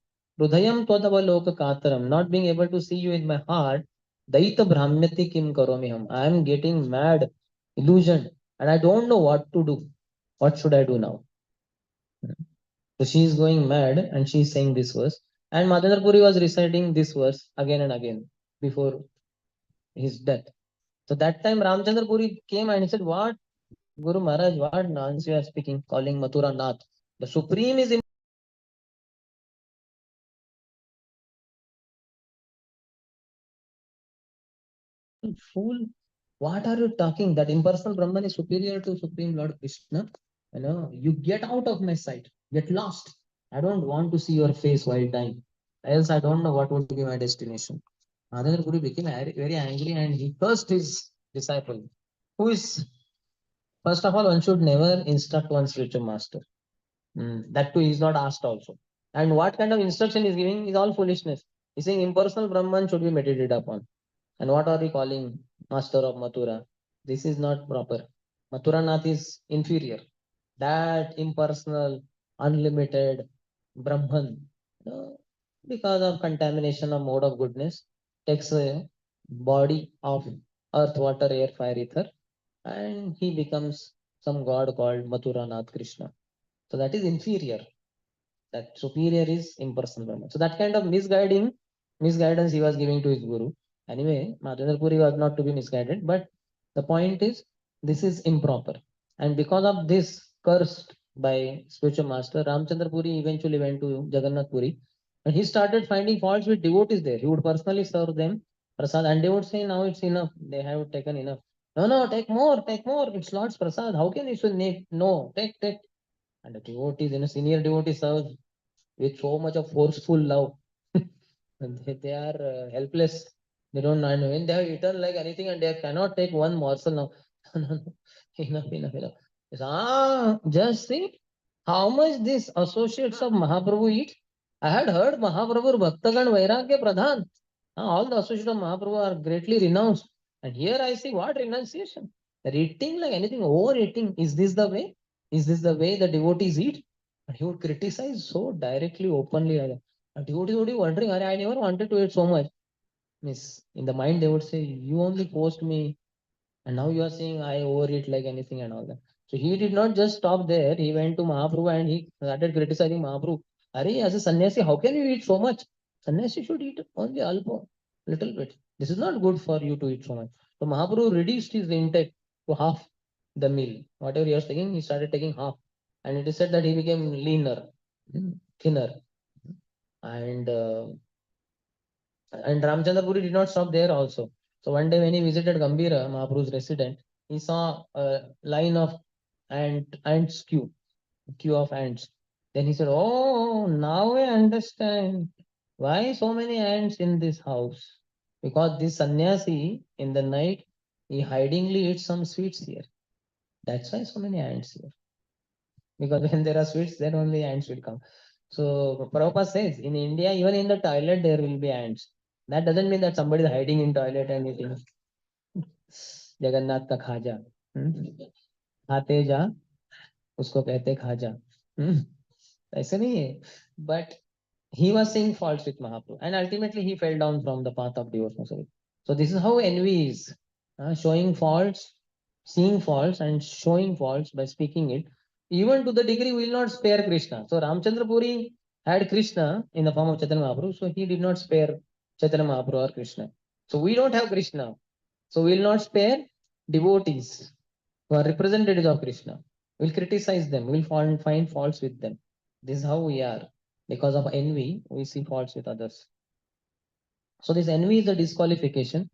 Rudhayam Todava Loka Kataram. Not being able to see you in my heart. Daita Brahmyati Kim Karomiham. I am getting mad, illusioned, and I don't know what to do. What should I do now? So she is going mad and she is saying this verse. And Madhavendra Puri was reciting this verse again and again before his death. So that time Ramchandra Puri came and he said, "What, Guru Maharaj, what nonsense you are speaking, calling Mathura Nath? The Supreme is fool. What are you talking? That impersonal Brahman is superior to Supreme Lord Krishna. You get out of my sight. Get lost. I don't want to see your face while dying. Else I don't know what would be my destination." Madhavendra Puri became very angry and he cursed his disciple, who is, first of all, one should never instruct one's spiritual master. That too is not asked also. And what kind of instruction is giving is all foolishness. He's saying impersonal Brahman should be meditated upon. And what are we calling master of Mathura? This is not proper. Mathura Nath is inferior. That impersonal, unlimited Brahman, because of contamination of mode of goodness, takes a body of earth, water, air, fire, ether, and he becomes some god called Mathura Nath Krishna. So that is inferior. That superior is impersonal Brahman. So that kind of misguidance he was giving to his guru. Anyway, Madhavendra Puri was not to be misguided, but the point is this is improper. And because of this, cursed by spiritual master, Ramchandra Puri eventually went to Jagannath Puri and he started finding faults with devotees there. He would personally serve them prasad and they would say, "Now it's enough. They have taken enough." "No, no, take more, take more. It's Lord's prasad. How can you say no? Take. And the devotees, senior devotees serve with so much of forceful love. And they are helpless. They don't know. And when they have eaten like anything and they cannot take one morsel now. No, no, no. Enough. Just think how much these associates of Mahaprabhu eat. I had heard Mahaprabhu Bhaktagan Vairagya Pradhan. All the associates of Mahaprabhu are greatly renounced. And here I see what renunciation. They're eating like anything, overeating. Is this the way? Is this the way the devotees eat? And he would criticize so directly, openly. And devotees would be wondering, I never wanted to eat so much. Miss, in the mind, they would say, "You only forced me, and now you are saying I overeat like anything and all that." So he did not just stop there. He went to Mahaprabhu and he started criticizing Mahaprabhu. Are, as a sannyasi, how can you eat so much? Sannyasi should eat only alpo, little bit. This is not good for you to eat so much. So Mahaprabhu reduced his intake to half the meal. Whatever he was taking, he started taking half. And it is said that he became leaner, thinner. And Ramchandra Puri did not stop there also. So one day when he visited Gambhira, Mahaprabhu's resident, he saw a line of ants queue of ants. Then he said, "Oh, now I understand why so many ants in this house. Because this sannyasi in the night, he hidingly eats some sweets here. That's why so many ants here. Because when there are sweets, then only ants will come." So Prabhupada says, in India, even in the toilet, there will be ants. That doesn't mean that somebody is hiding in toilet and eating Jagannath का खाजा. खाते जा उसको कहते खाजा. ऐसे नहीं है. But he was seeing faults with Mahaprabhu and ultimately he fell down from the path of devotional service. So this is how envy is, showing faults, seeing faults and showing faults by speaking it, even to the degree we will not spare Krishna. So Ramchandra Puri had Krishna in the form of Chaitanya Mahaprabhu, so he did not spare Chaitanya Mahaprabhu or Krishna. So we don't have Krishna, so we will not spare devotees who are representatives of Krishna. We will criticize them, we will find faults with them. This is how we are. Because of envy, we see faults with others. So this envy is a disqualification.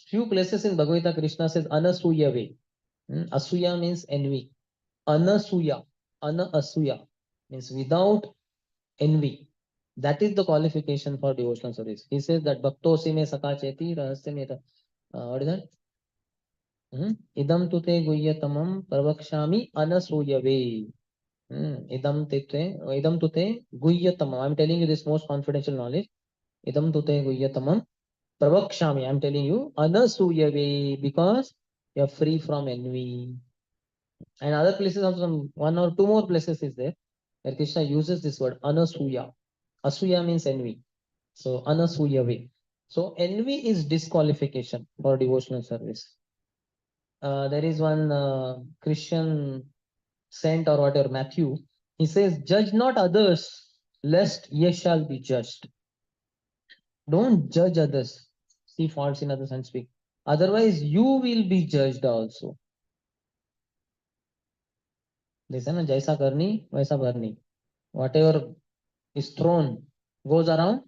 Few places in Bhagavad Gita, Krishna says anasuya way. Asuya means envy. Anasuya, asuya means without envy. That is the qualification for devotional service. He says that bhakto si me sakacheti rahasya me. What is that? Idam tute guyyatamam pravakshami anasuyave. Idam tute guyyatamam. I'm telling you this most confidential knowledge. Idam tute guyyatamam pravakshami. I'm telling you anasuyave because you're free from envy. And other places also, one or two more places is there where Krishna uses this word anasuya. Asuya means envy. So anasuyave. So envy is disqualification for devotional service. There is one Christian saint or whatever, Matthew. He says, "Judge not others, lest ye shall be judged. Don't judge others. See faults in others and speak. Otherwise, you will be judged also. जैसा ना जैसा करनी वैसा भरनी. Whatever is thrown goes around,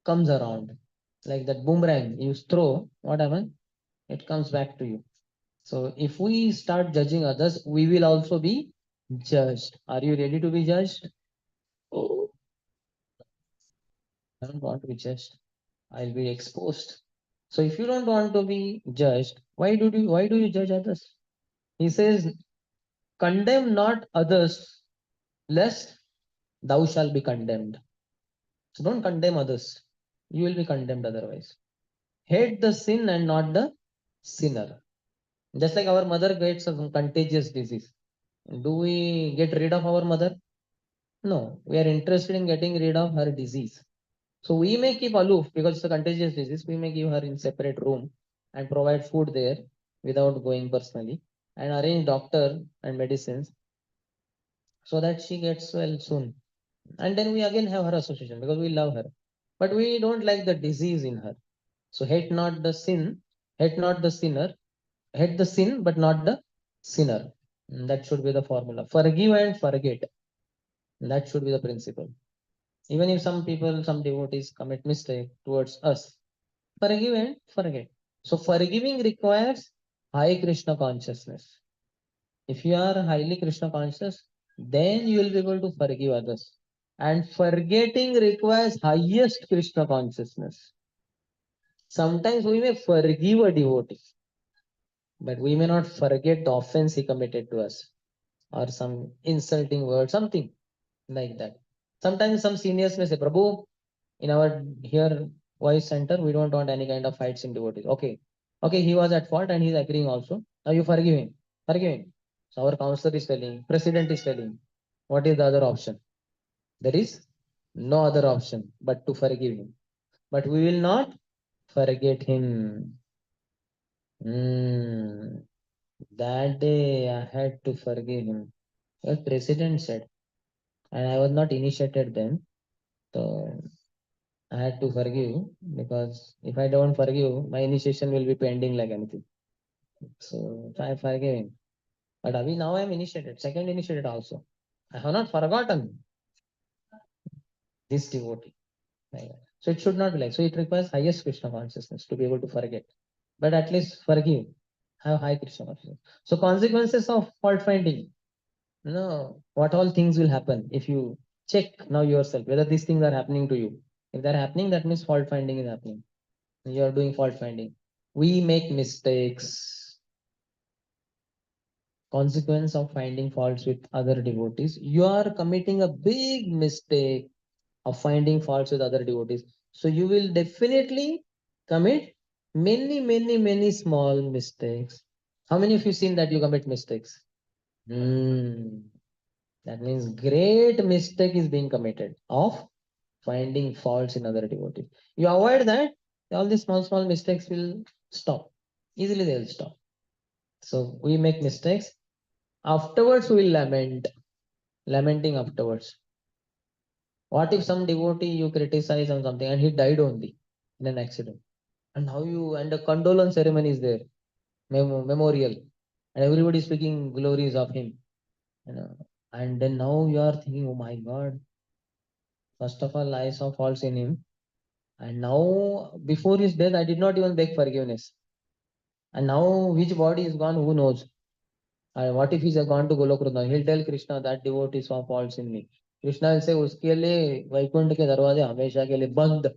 comes around. Like that boomerang you throw, what happens? It comes back to you. So if we start judging others, we will also be judged. Are you ready to be judged? Oh, I don't want to be judged. I'll be exposed. So if you don't want to be judged, why do you judge others? He says, condemn not others, lest thou shalt be condemned. So don't condemn others. You will be condemned otherwise. Hate the sin and not the sinner. Just like our mother gets some contagious disease. Do we get rid of our mother? No. We are interested in getting rid of her disease. So we may keep aloof because it's a contagious disease. We may give her in separate room and provide food there without going personally and arrange doctor and medicines so that she gets well soon. And then we again have her association because we love her. But we don't like the disease in her. So hate not the sin, hate not the sinner, hate the sin but not the sinner. That should be the formula. Forgive and forget. That should be the principle. Even if some people, some devotees commit mistake towards us, forgive and forget. So forgiving requires high Krishna consciousness. If you are highly Krishna conscious, then you will be able to forgive others. And forgetting requires highest Krishna consciousness. Sometimes we may forgive a devotee, but we may not forget the offense he committed to us or some insulting word, something like that. Sometimes some seniors may say, Prabhu, in our here voice center, we don't want any kind of fights in devotees. Okay. Okay, he was at fault and he's agreeing also. Now you forgive him. Forgive him. So our counselor is telling, president is telling, what is the other option? There is no other option but to forgive him. But we will not forget him. Hmm. That day I had to forgive him. The president said, and I was not initiated then. So I had to forgive because if I don't forgive, my initiation will be pending like anything. So I forgive him. But Abhi, now I am initiated, second initiated also. I have not forgotten this devotee. Like that. So it should not be like. So it requires highest Krishna consciousness to be able to forget. But at least forgive. Have high Krishna consciousness. So consequences of fault finding. No, what all things will happen if you check now yourself whether these things are happening to you. If they're happening, that means fault finding is happening. You are doing fault finding. We make mistakes. Consequence of finding faults with other devotees. You are committing a big mistake of finding faults with other devotees. So you will definitely commit many, many, many small mistakes. How many of you seen that you commit mistakes? Hmm. That means great mistake is being committed of finding faults in other devotees. You avoid that, all these small, small mistakes will stop. Easily they will stop. So we make mistakes. Afterwards, we will lament. Lamenting afterwards. What if some devotee you criticize on something and he died only in an accident? And how you, and a condolence ceremony is there, memorial. And everybody is speaking glories of him. You know. And then now you are thinking, oh my God, first of all, I saw faults in him. And now, before his death, I did not even beg forgiveness. And now, which body is gone, who knows? What if he's gone to Golokruta? He'll tell Krishna that devotee saw faults in me. Krishna will say, उसके लिए वैकुंठ के दरवाजे हमेशा के लिए बंद.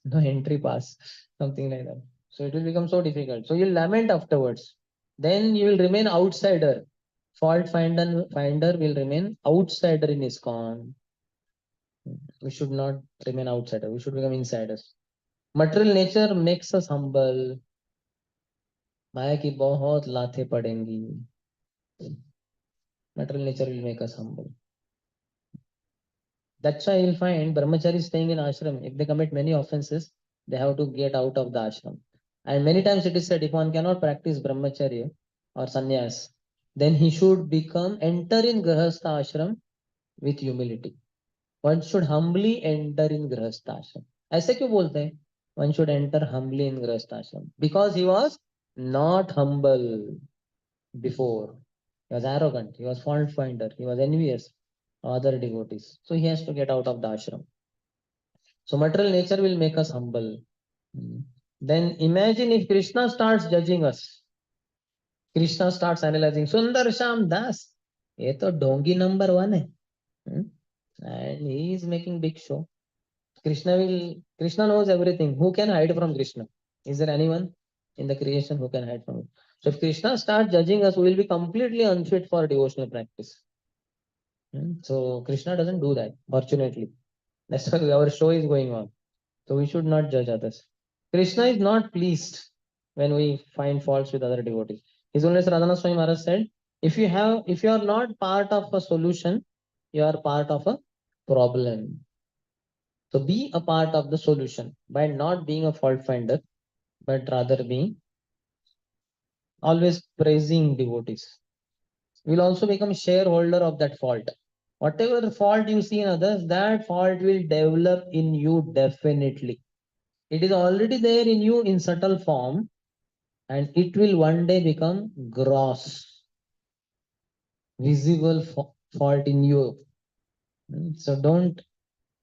No entry pass. Something like that. So it will become so difficult. So you'll lament afterwards. Then you will remain outsider. Fault finder will remain outsider in ISKCON. We should not remain outsider. We should become insiders. Material nature makes us humble. माया की बहुत लातें पड़ेंगी. Material nature will make us humble. That's why you'll find brahmacharis staying in ashram. If they commit many offenses, they have to get out of the ashram. And many times it is said if one cannot practice brahmacharya or sannyas, then he should enter in grahastha ashram with humility. One should humbly enter in Grihasthashram. ऐसे क्यों बोलते हैं? One should enter humbly in Grihasthashram because he was not humble before. He was arrogant. He was fault finder. He was envious of other devotees. So he has to get out of the ashram. So material nature will make us humble. Then imagine if Krishna starts judging us. Krishna starts analyzing. Sundarshyam Das. ये तो डोंगी number 1 है. And he is making big show. Krishna knows everything. Who can hide from Krishna? Is there anyone in the creation who can hide from him? So if Krishna starts judging us, we will be completely unfit for devotional practice. So Krishna doesn't do that, fortunately. That's why our show is going on. So we should not judge others. Krishna is not pleased when we find faults with other devotees. His Holiness Radhanath Swami Maharaj said, if you are not part of a solution, you are part of a problem. So be a part of the solution by not being a fault finder, but rather being always praising devotees. We'll also become shareholder of that fault. Whatever the fault you see in others, that fault will develop in you definitely. It is already there in you in subtle form, and it will one day become gross, visible fault in you. So don't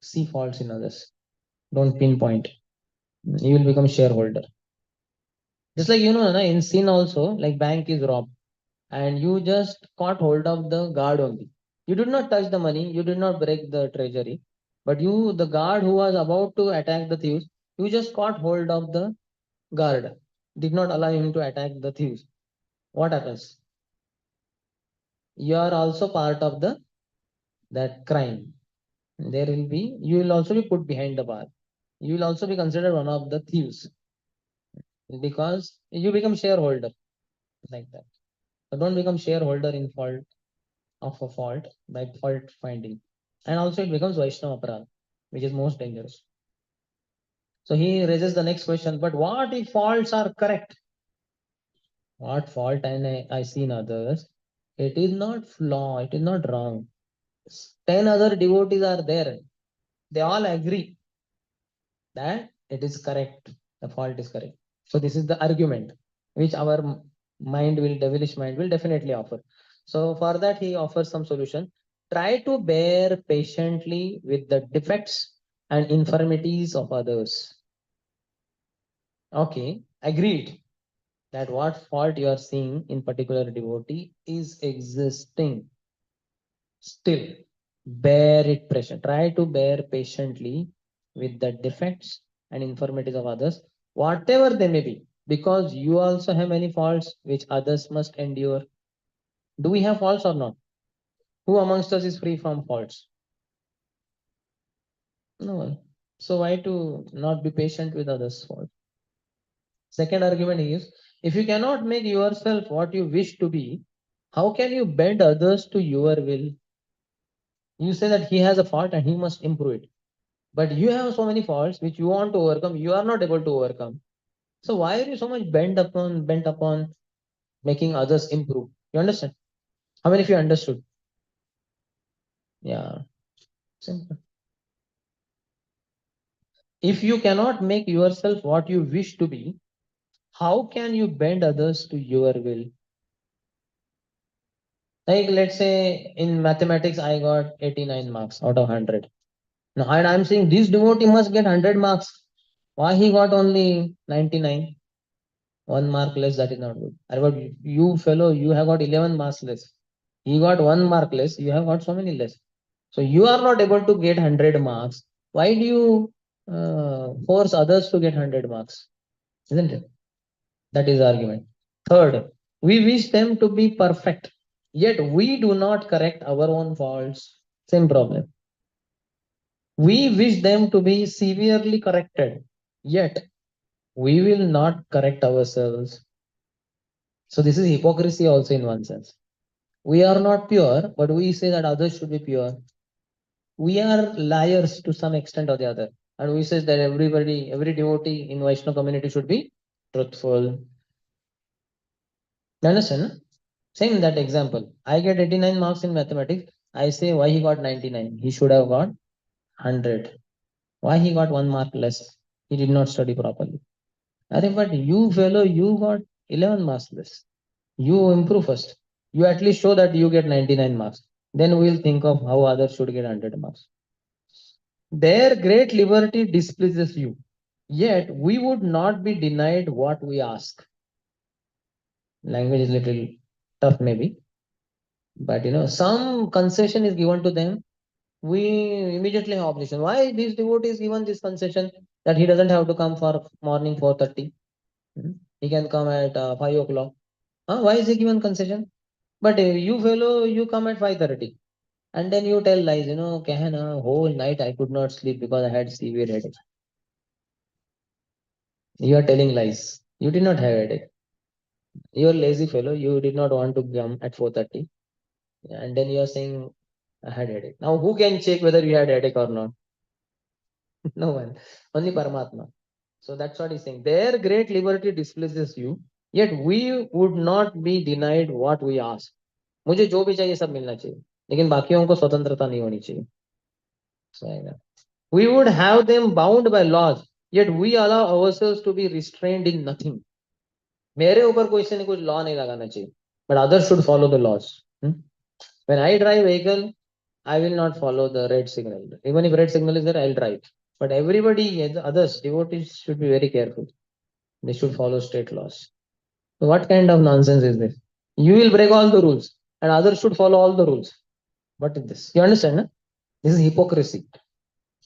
see faults in others. Don't pinpoint. You will become shareholder. Just like in sin also, like bank is robbed, and you just caught hold of the guard only. You did not touch the money, you did not break the treasury, but the guard who was about to attack the thieves, you just caught hold of the guard, did not allow him to attack the thieves. What happens? You are also part of that crime. You will also be put behind the bar. You will also be considered one of the thieves because you become shareholder like that. So don't become shareholder in fault of a fault by fault finding. And also it becomes Vaishnava Apradha, which is most dangerous. So he raises the next question, but what if faults are correct? What fault I see in others? It is not flaw, it is not wrong. 10 other devotees are there. They all agree that it is correct. The fault is correct. So this is the argument which our devilish mind will definitely offer. So for that he offers some solution. Try to bear patiently with the defects and infirmities of others. Okay, agreed that what fault you are seeing in particular devotee is existing. Still, bear it patient. Try to bear patiently with the defects and infirmities of others, whatever they may be, because you also have many faults which others must endure. Do we have faults or not? Who amongst us is free from faults? No one. So why to not be patient with others' faults? Second argument is, if you cannot make yourself what you wish to be, how can you bend others to your will? You say that he has a fault and he must improve it. But you have so many faults which you want to overcome, you are not able to overcome. So why are you so much bent upon making others improve? You understand? How many of you understood? Yeah, simple. If you cannot make yourself what you wish to be, how can you bend others to your will? Like let's say in mathematics, I got 89 marks out of 100. Now, and I'm saying this devotee must get 100 marks. Why he got only 99? 1 mark less, that is not good. But you fellow, you have got 11 marks less. He got 1 mark less, you have got so many less. So you are not able to get 100 marks. Why do you force others to get 100 marks? Isn't it? That is the argument. Third, we wish them to be perfect, yet we do not correct our own faults. Same problem. We wish them to be severely corrected, yet we will not correct ourselves. So this is hypocrisy also in one sense. We are not pure, but we say that others should be pure. We are liars to some extent or the other. And we say that every devotee in Vaishnava community should be truthful. You understand? Same that example. I get 89 marks in mathematics. I say, why he got 99? He should have got 100. Why he got 1 mark less? He did not study properly. But you fellow, you got 11 marks less. You improve first. You at least show that you get 99 marks. Then we'll think of how others should get 100 marks. Their great liberty displeases you. Yet we would not be denied what we ask. Language is little tough maybe, but some concession is given to them. We immediately have objection. Why this devotee is given this concession that he doesn't have to come for morning 4:30? He can come at 5 o'clock. Why is he given concession? But you fellow, you come at 5:30 and then you tell lies. Kahana, whole night I could not sleep because I had severe headache. You are telling lies. You did not have headache. You are lazy fellow. You did not want to come at 4:30, and then you are saying I had headache. Now who can check whether you had headache or not? No one. Only Paramatma. So that's what he's saying. Their great liberty displeases you, yet we would not be denied what we ask. मुझे जो भी चाहिए सब मिलना चाहिए, लेकिन बाकियों को स्वतंत्रता नहीं होनी चाहिए. So we would have them bound by laws, yet we allow ourselves to be restrained in nothing. मेरे ऊपर कोई से कुछ लॉ नहीं लगाना चाहिए, but others should follow the laws. When I drive vehicle, I will not follow the red signal. Even if red signal is there, I'll drive. But everybody, others, devotees should be very careful. They should follow state laws. So what kind of nonsense is this? You will break all the rules, and others should follow all the rules. What is this? You understand? No? This is hypocrisy.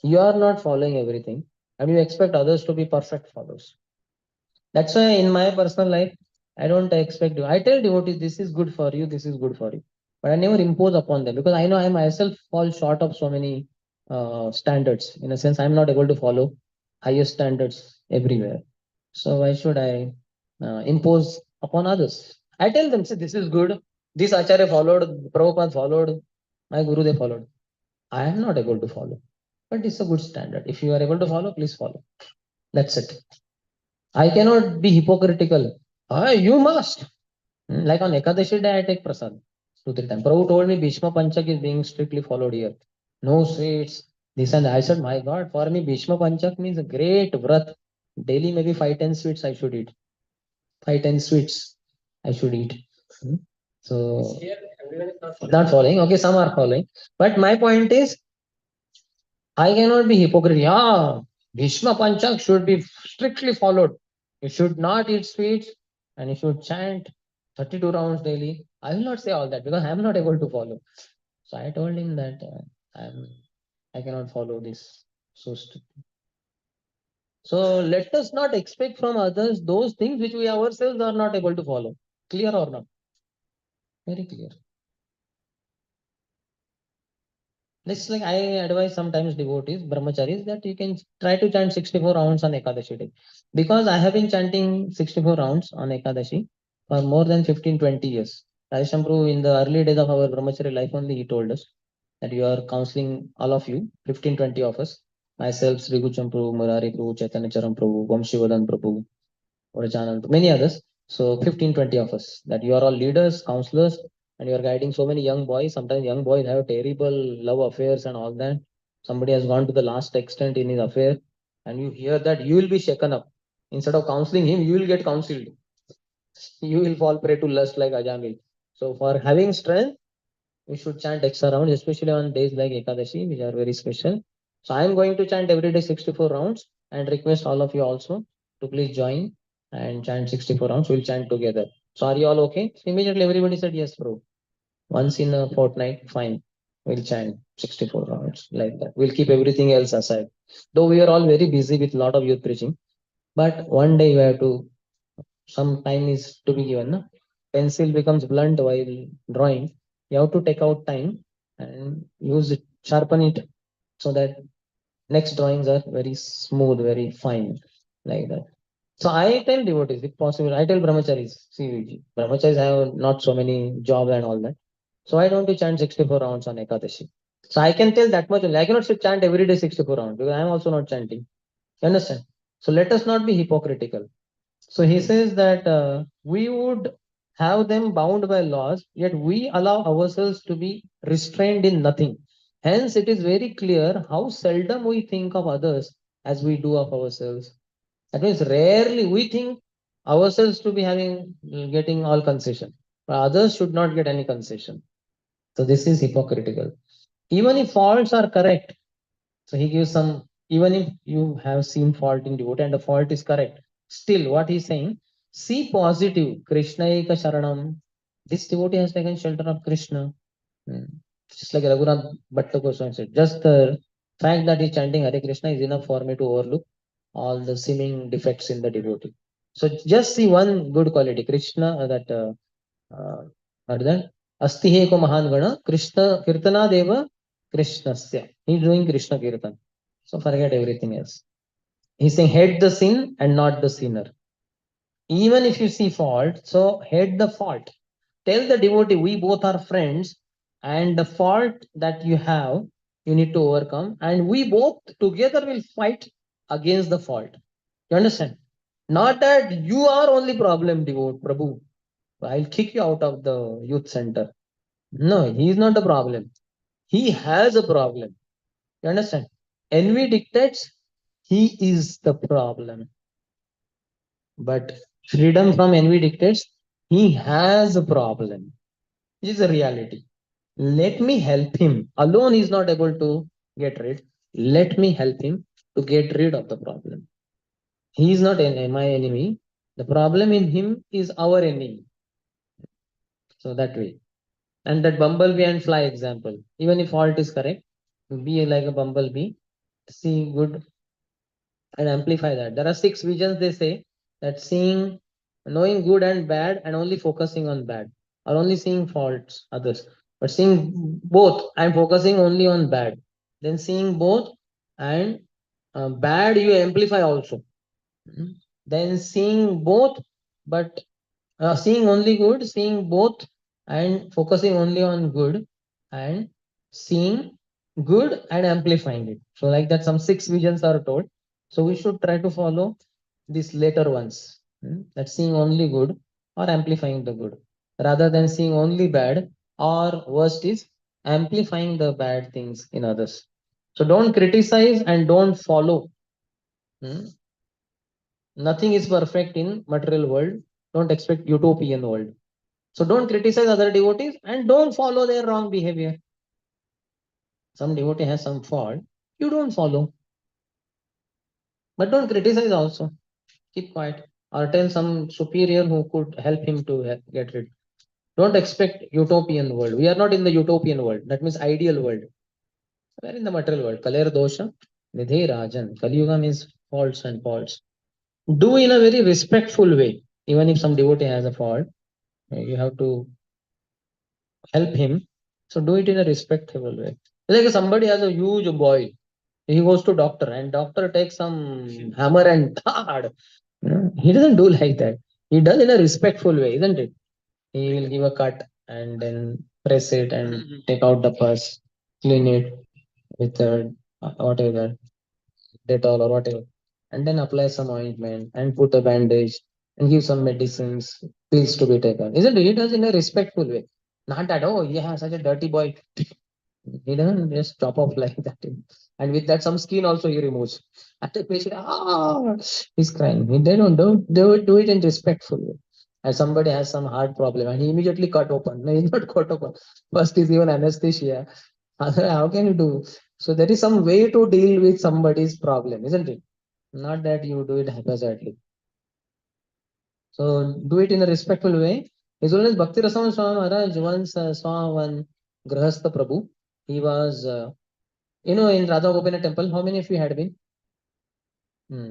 You are not following everything, and you expect others to be perfect followers. That's why in my personal life, I don't expect you. I tell devotees, this is good for you, this is good for you. But I never impose upon them because I know I myself fall short of so many standards. In a sense, I'm not able to follow highest standards everywhere. So why should I impose upon others? I tell them, see, this is good. This Acharya followed, Prabhupada followed, my Guru they followed. I am not able to follow. But it's a good standard. If you are able to follow, please follow. That's it. I cannot be hypocritical. You must. Like on Ekadashi day, I take prasad 2-3 times. Prabhu told me Bhishma Panchak is being strictly followed here. No sweets, this and that. I said, my God, for me, Bhishma Panchak means a great vrat. Daily, maybe 5-10 sweets I should eat. 5-10 sweets I should eat. So, not following. Okay, some are following. But my point is, I cannot be hypocrite. Yeah, Bhishma Panchak should be strictly followed. You should not eat sweets and you should chant 32 rounds daily. I will not say all that because I am not able to follow. So I told him that I cannot follow this. So let us not expect from others those things which we ourselves are not able to follow. Clear or not? Very clear. This like I advise sometimes devotees, brahmacharis, that you can try to chant 64 rounds on Ekadashi day. Because I have been chanting 64 rounds on Ekadashi for more than 15-20 years. Rajesh Prabhu, in the early days of our brahmachari life only, he told us that you are counseling all of you, 15-20 of us, myself, Sri Gucham Prabhu, Murari Prabhu, Chaitanya Charan Prabhu, Vamshivadan Prabhu, Orachanand, many others. So 15-20 of us, that you are all leaders, counselors, and you are guiding so many young boys. Sometimes young boys have terrible love affairs and all that. Somebody has gone to the last extent in his affair, and you hear that, you will be shaken up. Instead of counseling him, you will get counseled. You will fall prey to lust like Ajamil. So for having strength, we should chant extra rounds, especially on days like Ekadashi, which are very special. So I am going to chant every day 64 rounds and request all of you also to please join and chant 64 rounds. We'll chant together. So are you all okay? So immediately everybody said yes, bro. Once in a fortnight, fine. We'll chant 64 rounds like that. We'll keep everything else aside. Though we are all very busy with a lot of youth preaching, but one day you have to, some time is to be given. No? Pencil becomes blunt while drawing. You have to take out time and use it, sharpen it so that next drawings are very smooth, very fine, like that. So I tell devotees, if possible, I tell brahmacharis, see, brahmacharis have not so many jobs and all that. So why don't you chant 64 rounds on Ekadashi? So I can tell that much only. I cannot chant every day 64 rounds because I am also not chanting. You understand? So let us not be hypocritical. So he says that we would have them bound by laws, yet we allow ourselves to be restrained in nothing. Hence, it is very clear how seldom we think of others as we do of ourselves. That means rarely we think ourselves to be getting all concession, but others should not get any concession. So this is hypocritical. Even if faults are correct, so he gives some, even if you have seen fault in devotee and the fault is correct, still what he's saying, see positive, Krishna eka sharanam. This devotee has taken shelter of Krishna. Hmm. Just like Raghunath Bhatta Goswami said, just the fact that he's chanting Hare Krishna is enough for me to overlook all the seeming defects in the devotee. So just see one good quality, Krishna, Ardan, Asti he ko mahan gana, Krishna Kirtana Deva Krishnasya. He's doing Krishna Kirtan. So forget everything else. He's saying hate the sin and not the sinner. Even if you see fault, so hate the fault. Tell the devotee, we both are friends, and the fault that you have, you need to overcome, and we both together will fight against the fault. You understand? Not that you are only problem, devote, Prabhu. I'll kick you out of the youth center. No, he is not the problem. He has a problem. You understand? Envy dictates he is the problem. But freedom from envy dictates he has a problem. This is a reality. Let me help him. Alone he is not able to get rid. Let me help him to get rid of the problem. He is not my enemy. The problem in him is our enemy. So that way. And that bumblebee and fly example, even if fault is correct, be like a bumblebee, see good and amplify that. There are 6 visions, they say, that seeing, knowing good and bad and only focusing on bad, or only seeing faults, others. But seeing both, I'm focusing only on bad. Then seeing both and bad, you amplify also. Mhm. Then seeing both, but seeing only good, seeing both, and focusing only on good, and seeing good and amplifying it. So, like that, some 6 visions are told. So, we should try to follow these later ones, that seeing only good or amplifying the good, rather than seeing only bad, or worst is amplifying the bad things in others. So, don't criticize and don't follow. hmm. Nothing is perfect in material world. Don't expect utopian world. So don't criticize other devotees and don't follow their wrong behavior. Some devotee has some fault, you don't follow. But don't criticize also. Keep quiet. Or tell some superior who could help him to get rid. Don't expect utopian world. We are not in the utopian world. That means ideal world. We are in the material world. Kaler dosha, nidhe rajan. Kali Yuga means faults and faults. Do in a very respectful way. Even if some devotee has a fault, you have to help him. So do it in a respectable way. Like somebody has a huge boil, he goes to doctor and doctor takes some hammer and thud. He doesn't do like that. He does in a respectful way, isn't it? He will give a cut and then press it and take out the pus, clean it with whatever Dettol or whatever, and then apply some ointment and put a bandage and give some medicines, pills to be taken. Isn't it? He does in a respectful way. Not that, oh, yeah, such a dirty boy. He doesn't just chop off like that. And with that, some skin also he removes. And the patient, he's crying. They don't do it in respectful way. And somebody has some heart problem and he immediately cut open. No, he's not cut open. First is even anesthesia. How can you do? So there is some way to deal with somebody's problem, isn't it? Not that you do it haphazardly. So do it in a respectful way. His Holiness Bhakti Rasam Swami Maharaj once saw one Grahastha Prabhu. He was, in Radha Gopinath temple, how many of you had been?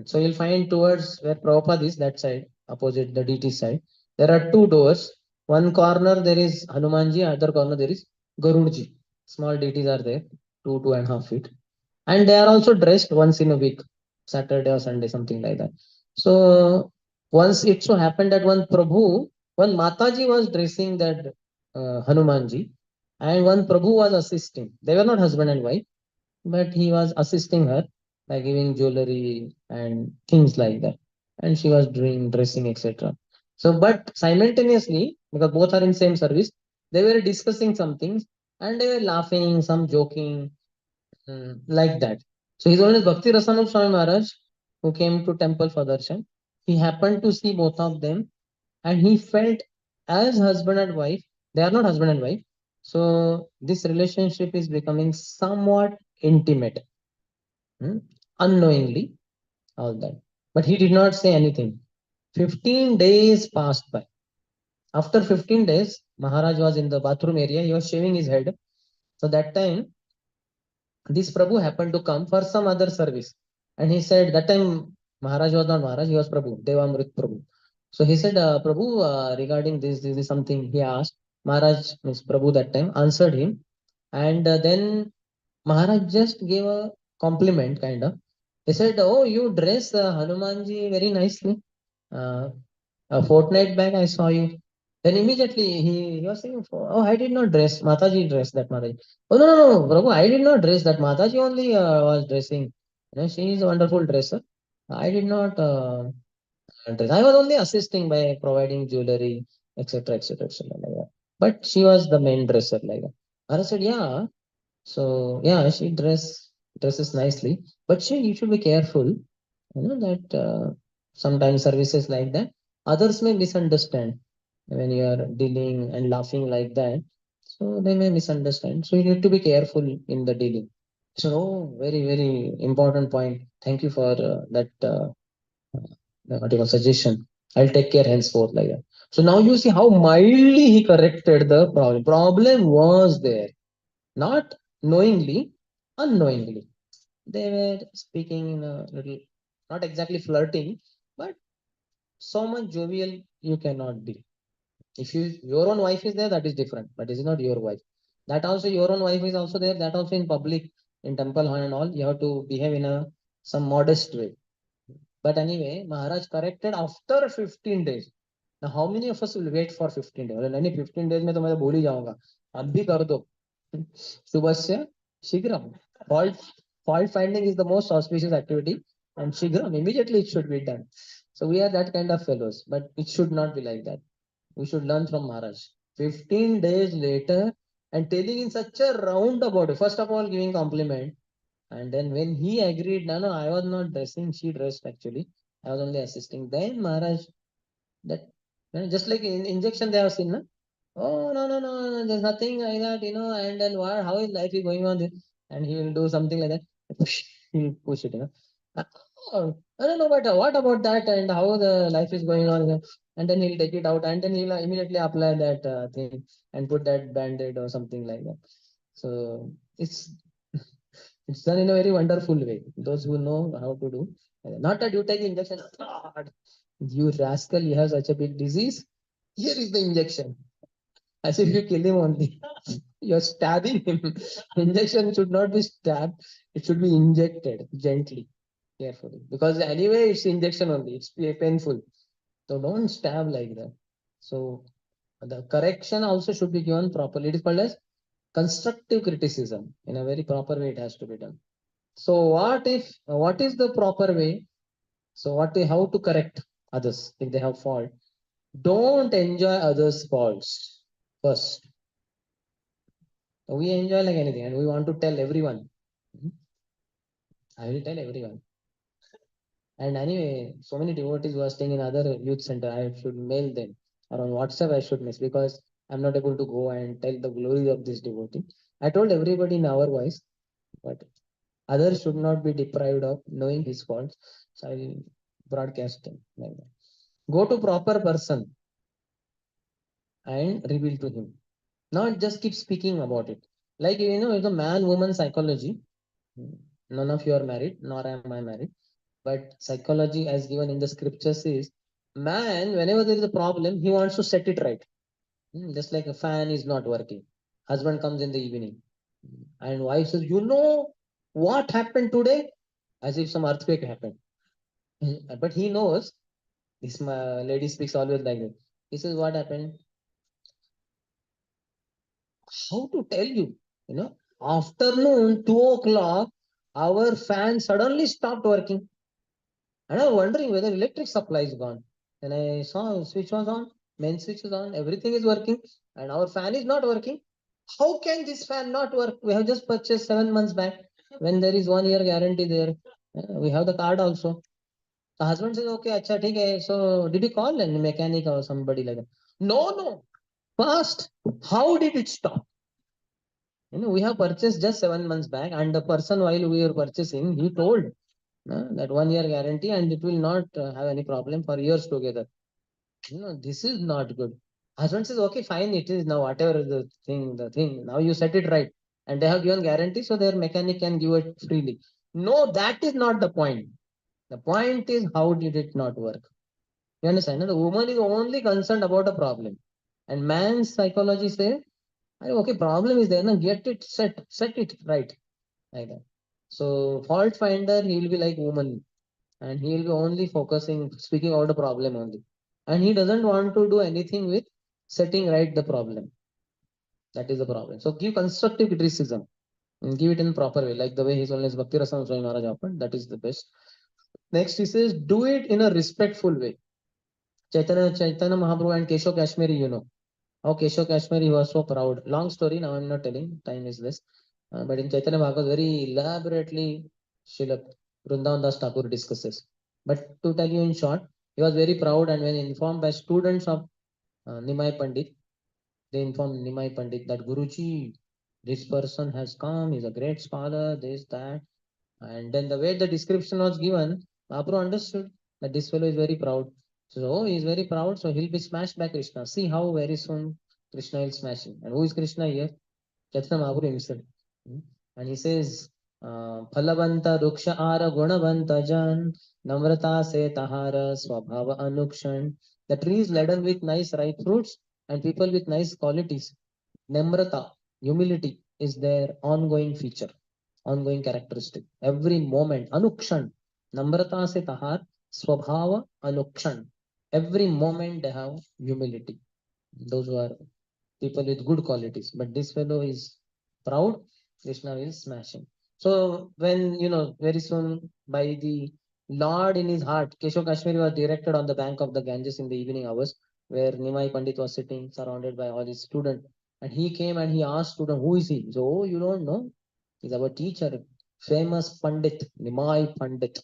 So you'll find towards where Prabhupada is, that side, opposite the DT side. There are 2 doors. One corner there is Hanumanji, other corner there is Garudji. Small deities are there, 2.5 feet. And they are also dressed once in a week, Saturday or Sunday, something like that. So once it so happened that one Mataji was dressing that Hanumanji, and one Prabhu was assisting. They were not husband and wife, but he was assisting her by giving jewelry and things like that. And she was doing dressing, etc. So, but simultaneously, because both are in same service. They were discussing some things and they were laughing, some joking, like that. So his Holiness Bhakti Rasanand Swami Maharaj, who came to temple for darshan, he happened to see both of them and he felt as husband and wife, they are not husband and wife. So this relationship is becoming somewhat intimate, hmm, unknowingly, all that. But he did not say anything. 15 days passed by. After 15 days, Maharaj was in the bathroom area, he was shaving his head. So that time, this Prabhu happened to come for some other service. And he said, that time Maharaj was not Maharaj, he was Prabhu, Devamrit Prabhu. So he said, Prabhu, regarding this is something he asked. Maharaj, means Prabhu that time, answered him. And then Maharaj just gave a compliment, kind of. He said, oh, you dress Hanumanji very nicely. Uh, a fortnight back, I saw you. Then immediately he was saying, oh, I did not dress. Mataji dressed that Mataji. Oh, no, no, no, Prabhu, I did not dress that. Mataji only was dressing. She is a wonderful dresser. I did not dress. I was only assisting by providing jewelry, etc., etc., etc. Like that. But she was the main dresser, like that. I said, yeah. So yeah, she dresses nicely, but you should be careful. You know that sometimes services like that, others may misunderstand when you are dealing and laughing like that. So they may misunderstand. So you need to be careful in the dealing. So very very important point. Thank you for that what you call suggestion. I'll take care henceforth like that. So now you see how mildly he corrected the problem. Problem was there, not knowingly, unknowingly. They were speaking in a little, not exactly flirting, but so much jovial you cannot be. If your own wife is there, that is different, but it is not your wife. That also your own wife is also there. That also in public, in temple hall and all, you have to behave in a some modest way. But anyway, Maharaj corrected after 15 days. Now, how many of us will wait for 15 days? नहीं 15 days में तो मैं भूल ही जाऊंगा. अब भी कर दो. सुबह से शीघ्रम. Fault finding is the most auspicious activity, and शीघ्रम immediately it should be done. So we are that kind of fellows, but it should not be like that. We should learn from Maharaj. 15 days later, and telling in such a roundabout, first of all, giving compliment, and then when he agreed, no, no, I was not dressing, she dressed actually. I was only assisting. Then Maharaj, that just like in injection they have seen, no? Oh, no, no, no, no, there's nothing like that, and then what, how is life is going on? And he will do something like that. He'll push it, Oh, I don't know, but what about that and how the life is going on? And then he'll take it out and then he'll immediately apply that thing and put that band-aid or something like that. So it's it's done in a very wonderful way. Those who know how to do. Not that you take injection. God, you rascal, you have such a big disease. Here is the injection. As if you kill him only. You're stabbing him. Injection should not be stabbed. It should be injected gently, carefully. Because anyway, it's injection only. It's painful. So don't stab like that. So the correction also should be given properly. It is called as constructive criticism. In a very proper way, it has to be done. So what is the proper way? So how to correct others if they have fault? Don't enjoy others' faults first. We enjoy like anything and we want to tell everyone. I will tell everyone. And anyway, so many devotees who are staying in other youth center, I should mail them. Or on WhatsApp, I should miss because I'm not able to go and tell the glory of this devotee. I told everybody in our voice, but others should not be deprived of knowing his faults. So I will broadcast him like that. Go to proper person and reveal to him. Not just keep speaking about it. Like, it's a man-woman psychology. None of you are married, nor am I married. But psychology, as given in the scriptures, is man, whenever there is a problem, he wants to set it right. Just like a fan is not working. Husband comes in the evening and wife says, what happened today? As if some earthquake happened. But he knows, this lady speaks always like this. He says, what happened? How to tell you? Afternoon, 2 o'clock, our fan suddenly stopped working. And I was wondering whether electric supply is gone. And I saw switch was on. Main switch is on, everything is working, and our fan is not working. How can this fan not work? We have just purchased 7 months back when there is 1 year guarantee there. We have the card also. The husband says, okay, acha, theek hai. So did you call any mechanic or somebody like that? No, no. First, how did it stop? We have purchased just 7 months back, and the person while we were purchasing, he told that 1 year guarantee and it will not have any problem for years together. This is not good. Husband says, okay, fine, it is now whatever the thing. Now you set it right. And they have given guarantee, so their mechanic can give it freely. No, that is not the point. The point is how did it not work? You understand? The woman is only concerned about a problem. And man's psychology says, okay, problem is there, now get it set it right. Like that. So fault finder, he will be like woman and he will be only focusing, speaking out the problem only. And he doesn't want to do anything with setting right the problem. That is the problem. So give constructive criticism and give it in proper way, like the way His Holiness Bhakti Rasam Swami Maharaj offered. That is the best. Next, he says, do it in a respectful way. Chaitanya Mahaprabhu and Keshav Kashmiri, how Keshav Kashmiri was so proud. Long story, now I'm not telling, time is less. But in Chaitanya Bhagavat, very elaborately, Srila Vrindavan Das Thakur discusses. But to tell you in short, he was very proud, and when informed by students of Nimai Pandit, they informed Nimai Pandit that Guruji, this person has come, he's a great scholar, this, that. And then the way the description was given, Mahaprabhu understood that this fellow is very proud. So, oh, he is very proud, so he'll be smashed by Krishna. See how very soon Krishna will smash him. And who is Krishna here? Chaitanya Mahaprabhu himself. Hmm. And he says, Phalabanta ruksha ara gunavanta jan, namrata se tahara swabhava anukshan. The tree is laden with nice ripe fruits and people with nice qualities. Namrata, humility, is their ongoing feature, ongoing characteristic. Every moment, anukshan, namrata se tahar, swabhava anukshan. Every moment they have humility. Those who are people with good qualities. But this fellow is proud, Krishna will smash him. So when very soon by the Lord in his heart, Keshav Kashmiri was directed on the bank of the Ganges in the evening hours, where Nimai Pandit was sitting surrounded by all his students. And he came and he asked student, who is he? So, oh, you don't know? He's our teacher, famous Pandit, Nimai Pandit,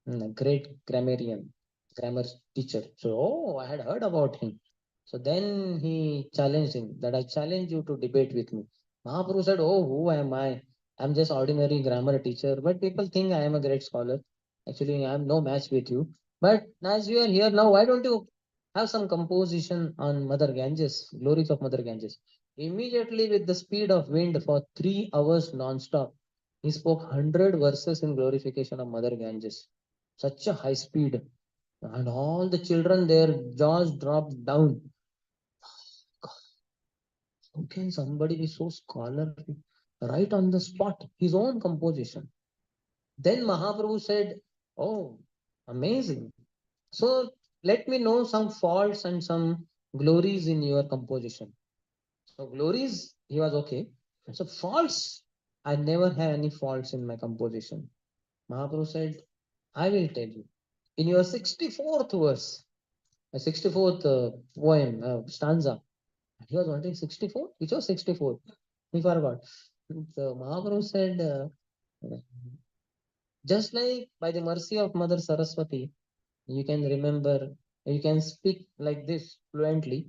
a great grammarian, grammar teacher. So, oh, I had heard about him. So then he challenged him that I challenge you to debate with me. Mahaprabhu said, oh, who am I? I'm just ordinary grammar teacher, but people think I am a great scholar. Actually, I am no match with you. But as you are here now, why don't you have some composition on Mother Ganges, glories of Mother Ganges? Immediately, with the speed of wind for 3 hours non-stop, he spoke 100 verses in glorification of Mother Ganges. Such a high speed. And all the children, their jaws dropped down. How can somebody be so scholarly? Right on the spot, his own composition. Then Mahaprabhu said, oh, amazing. So let me know some faults and some glories in your composition. So glories, he was okay. So faults, I never have any faults in my composition. Mahaprabhu said, I will tell you. In your 64th verse, 64th poem, stanza, he was wanting 64? Which was 64? He forgot. So Mahaprabhu said, just like by the mercy of Mother Saraswati, you can remember, you can speak like this fluently.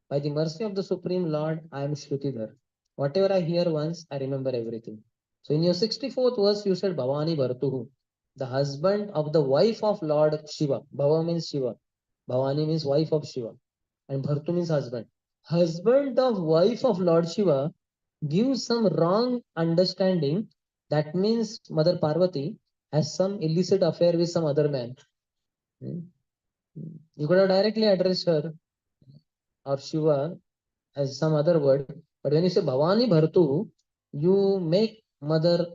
By the mercy of the Supreme Lord, I am Shrutidhar. Whatever I hear once, I remember everything. So in your 64th verse, you said Bhavani Bhartuhu, the husband of the wife of Lord Shiva. Bhava means Shiva. Bhavani means wife of Shiva. And Bhartu means husband. Husband of wife of Lord Shiva gives some wrong understanding. That means Mother Parvati has some illicit affair with some other man. Hmm. You could have directly addressed her or Shiva as some other word, but when you say Bhavani Bhartu, you make Mother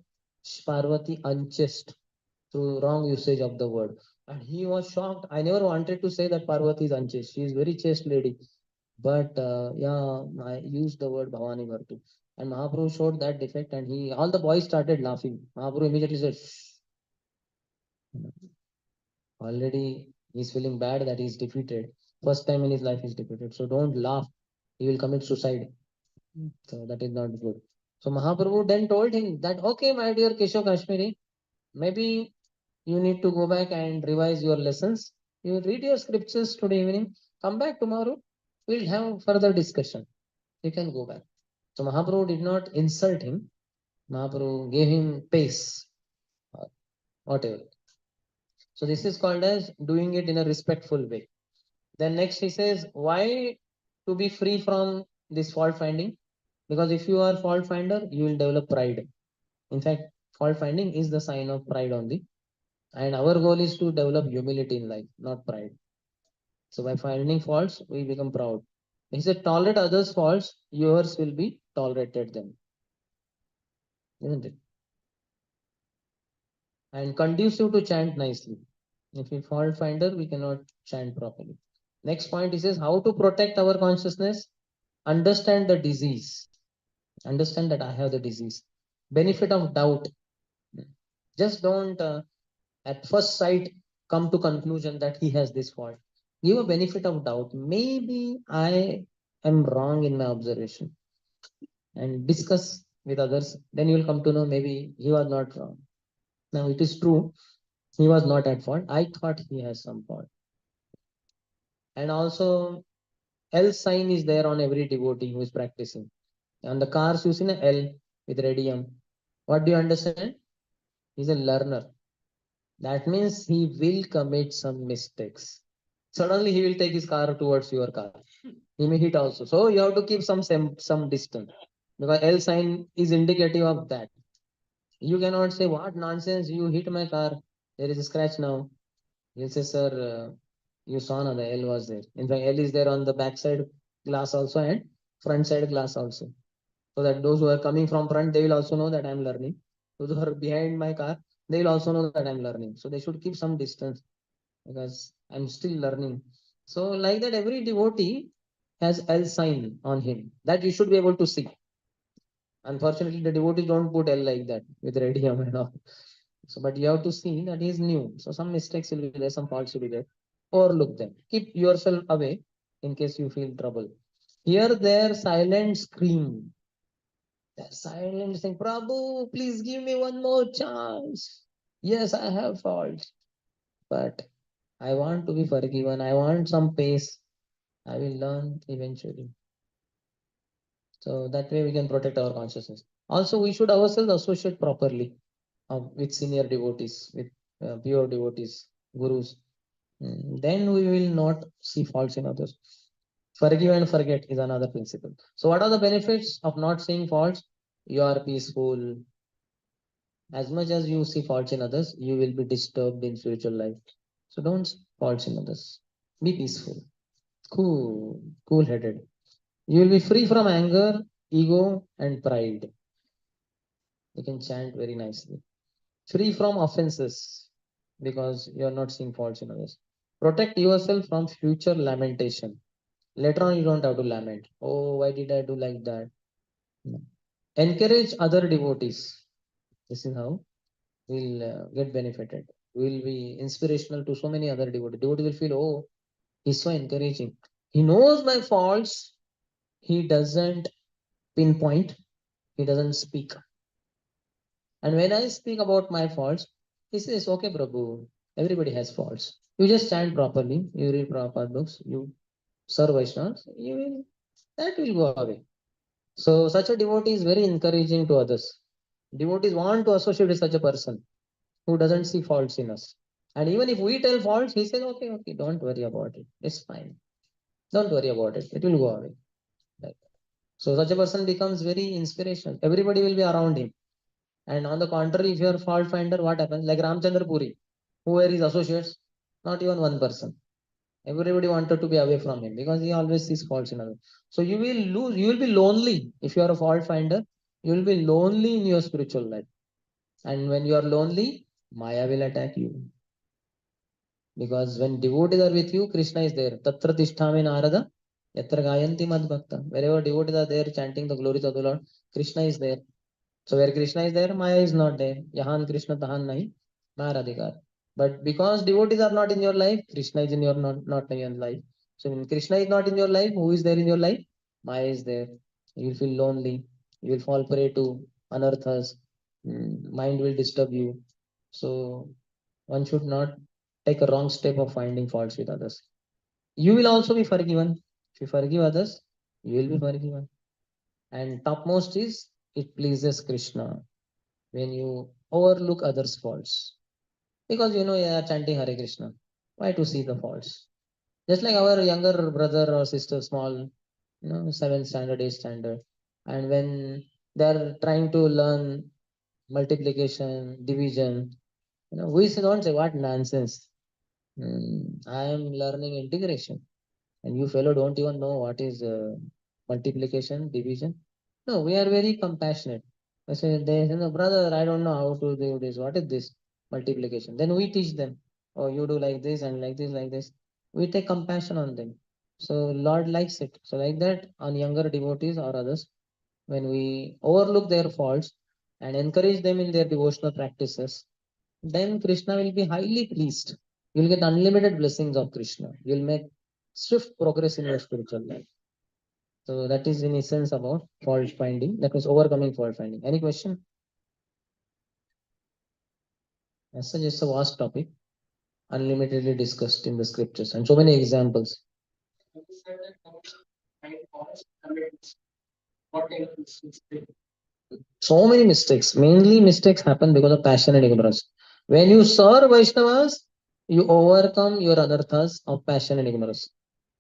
Parvati unchaste through wrong usage of the word. And he was shocked. I never wanted to say that Parvati is unchaste. She is very chaste lady. But yeah, I used the word Bhavani Bhartu. And Mahaprabhu showed that defect and all the boys started laughing. Mahaprabhu immediately said, shh. Already he's feeling bad that he's defeated. First time in his life he's defeated. So don't laugh. He will commit suicide. So that is not good. So Mahaprabhu then told him that, okay, my dear Keshav Kashmiri, maybe you need to go back and revise your lessons. You read your scriptures today evening. Come back tomorrow. We'll have further discussion. You can go back. So Mahaprabhu did not insult him. Mahaprabhu gave him pace, or whatever. So this is called as doing it in a respectful way. Then next he says, why to be free from this fault finding? Because if you are fault finder, you will develop pride. In fact, fault finding is the sign of pride only. And our goal is to develop humility in life, not pride. So by finding faults, we become proud. He said, tolerate others' faults, yours will be tolerated then. Isn't it? And conducive to chant nicely. If we fault finder, we cannot chant properly. Next point, he says, how to protect our consciousness? Understand the disease. Understand that I have the disease. Benefit of doubt. Just don't at first sight come to conclusion that he has this fault. Give a benefit of doubt. Maybe I am wrong in my observation, and discuss with others. Then you will come to know maybe he was not wrong. Now it is true, he was not at fault. I thought he has some fault. And also L sign is there on every devotee who is practicing. On the cars you see an L with radium. What do you understand? He's a learner. That means he will commit some mistakes. Suddenly he will take his car towards your car. He may hit also. So you have to keep some distance. Because L sign is indicative of that. You cannot say, what nonsense, you hit my car. There is a scratch now. He'll say, sir, you saw now the L was there. In fact, L is there on the backside glass also and front side glass also. So that those who are coming from front, they will also know that I'm learning. Those who are behind my car, they will also know that I'm learning. So they should keep some distance because I'm still learning. So like that, every devotee has L sign on him that you should be able to see. Unfortunately, the devotees don't put L like that with radium and all. So, but you have to see that he is new. So some mistakes will be there, some faults will be there. Overlook them. Keep yourself away in case you feel trouble. Hear their silent scream. Their silent saying, Prabhu, please give me one more chance. Yes, I have faults, but I want to be forgiven. I want some pace. I will learn eventually. So that way we can protect our consciousness. Also, we should ourselves associate properly with senior devotees, with pure devotees, gurus. Then we will not see faults in others. Forgive and forget is another principle. So, what are the benefits of not seeing faults? You are peaceful. As much as you see faults in others, you will be disturbed in spiritual life. So, don't see faults in others. Be peaceful, cool headed. You will be free from anger, ego, and pride. You can chant very nicely. Free from offenses because you are not seeing faults in others. Protect yourself from future lamentation. Later on, you don't have to lament. Oh, why did I do like that? No. Encourage other devotees. This is how we'll get benefited. We'll be inspirational to so many other devotees. Devotees will feel, oh, he's so encouraging. He knows my faults. He doesn't pinpoint. He doesn't speak. And when I speak about my faults, he says, okay, Prabhu, everybody has faults. You just stand properly, you read proper books, you serve Vaishnavas, that will go away. So such a devotee is very encouraging to others. Devotees want to associate with such a person who doesn't see faults in us. And even if we tell faults, he says, okay, don't worry about it. It's fine. Don't worry about it. It will go away. Right. So such a person becomes very inspirational. Everybody will be around him. And on the contrary, if you are fault finder, what happens? Like Ramchandra Puri, who were his associates? Not even one person. Everybody wanted to be away from him because he always sees faults in others. So you will lose, you will be lonely. If you are a fault finder, you will be lonely in your spiritual life. And when you are lonely, Maya will attack you. Because when devotees are with you, Krishna is there. Tatra tishthamin arada, yatra gayanti mad bhakta. Wherever devotees are there chanting the glories of the Lord, Krishna is there. So where Krishna is there, Maya is not there. Yahan Krishna tahan nahi, Maya Radhikar. But because devotees are not in your life, Krishna is in your not in your life. So when Krishna is not in your life, who is there in your life? Maya is there. You will feel lonely. You will fall prey to anarthas. Mind will disturb you. So one should not take a wrong step of finding faults with others. You will also be forgiven. If you forgive others, you will be forgiven. And topmost is it pleases Krishna when you overlook others' faults. Because you know you are chanting Hare Krishna. Why to see the faults? Just like our younger brother or sister, small, 7th standard, 8th standard, and when they're trying to learn multiplication, division, we don't say what nonsense. I am learning integration, and you fellow don't even know what is multiplication, division. No, we are very compassionate. I say, they say, no, brother, I don't know how to do this. What is this multiplication? Then we teach them. Oh, you do like this and like this, like this. We take compassion on them. So Lord likes it. So like that on younger devotees or others, when we overlook their faults and encourage them in their devotional practices, then Krishna will be highly pleased. You'll get unlimited blessings of Krishna. You'll make swift progress in your spiritual life. So that is in essence about fault finding. That means overcoming fault finding. Any question? As such, it's a vast topic, unlimitedly discussed in the scriptures, and so many examples. So many mistakes. Mainly mistakes happen because of passion and ignorance. When you serve Vaishnavas, you overcome your anarthas of passion and ignorance.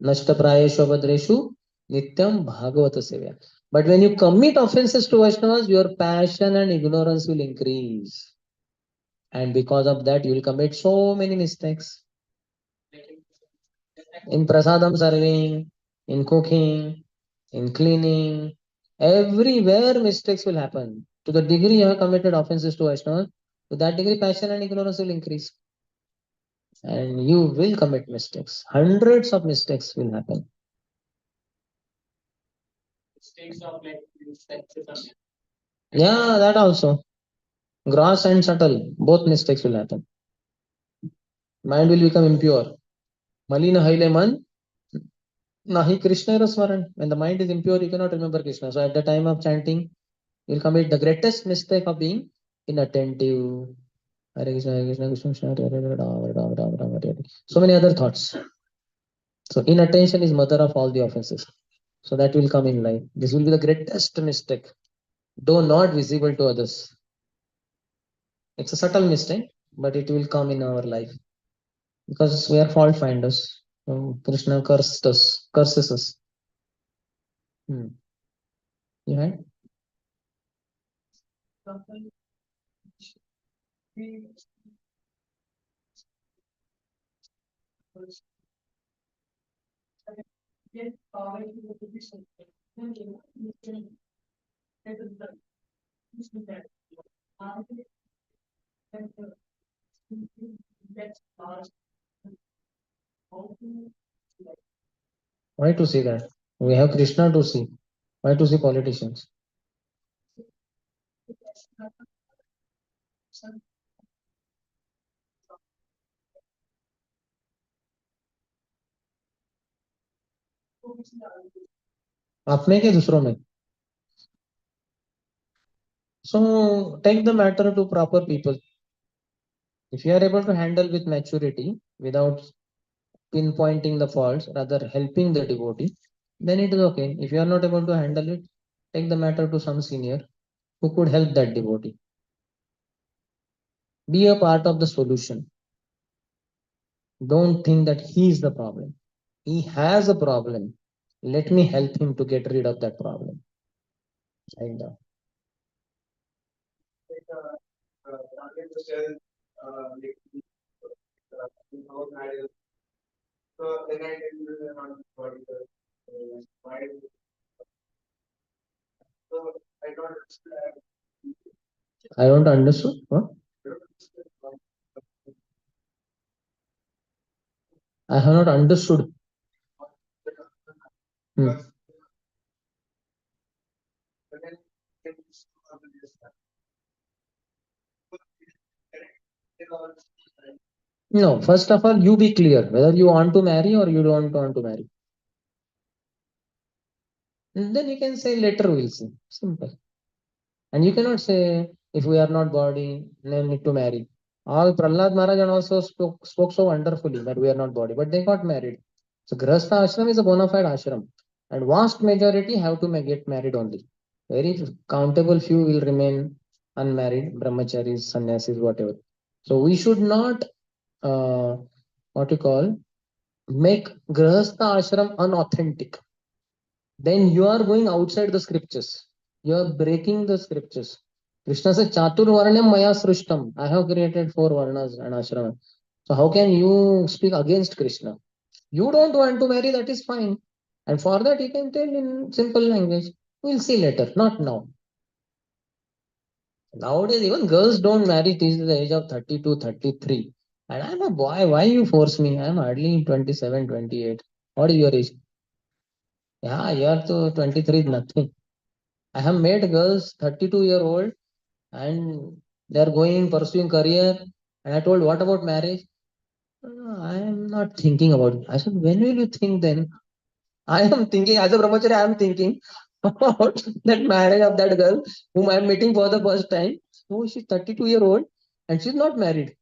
Nashta prayeshu abhadreshu nityam bhagavata sevya. But when you commit offenses to Vaishnavas, your passion and ignorance will increase. And because of that, you will commit so many mistakes. In prasadam serving, in cooking, in cleaning, everywhere mistakes will happen. To the degree you have committed offenses to Vaishnava, to that degree passion and ignorance will increase. And you will commit mistakes. Hundreds of mistakes will happen. Yeah, that also. Gross and subtle, both mistakes will happen. Mind will become impure. Malina haile man, nahi Krishna rasmaran. When the mind is impure, you cannot remember Krishna. So at the time of chanting, you'll commit the greatest mistake of being inattentive. Hare Krishna, Hare Krishna, Krishna Krishna, Hare Hare, Rama Rama, Rama Rama, Hare Hare. So many other thoughts. So inattention is mother of all the offenses. So that will come in life. This will be the greatest mistake, though not visible to others. It's a subtle mistake, but it will come in our life because we are fault finders. So Krishna curses us. Hmm. You had? Why to see that? We have Krishna to see. Why to see politicians? आप में क्या दूसरों में? So take the matter to proper people. If you are able to handle with maturity without pinpointing the faults, rather helping the devotee, then it is okay. If you are not able to handle it, take the matter to some senior who could help that devotee. Be a part of the solution. Don't think that he is the problem. He has a problem. Let me help him to get rid of that problem. Like that. I don't understood. What? I have not understood. Hmm. No, first of all, you be clear whether you want to marry or you don't want to marry. And then you can say later we'll see. Simple. And you cannot say if we are not body, then need to marry. All Prahlad Maharaj and also spoke so wonderfully that we are not body, but they got married. So Grahastha ashram is a bona fide ashram, and vast majority have to get married only. Very countable few will remain unmarried, brahmacharis, sannyasis, whatever. So we should not what you call make Grahastha ashram unauthentic. Then you are going outside the scriptures. You are breaking the scriptures. Krishna says, Chatur Varnam Maya Srishtam. I have created four Varnas and Ashrama. So how can you speak against Krishna? You don't want to marry, that is fine. And for that, you can tell in simple language. We'll see later, not now. Nowadays, even girls don't marry till the age of 32, 33. And I'm a boy, why you force me? I'm hardly 27, 28. What is your age? Yeah, you are to 23 is nothing. I have met girls 32-year-old and they are going pursuing career. And I told, what about marriage? I am not thinking about it. I said, when will you think then? I am thinking, as a brahmachari, I am thinking about that marriage of that girl whom I am meeting for the first time. Oh, she's 32-year-old and she's not married.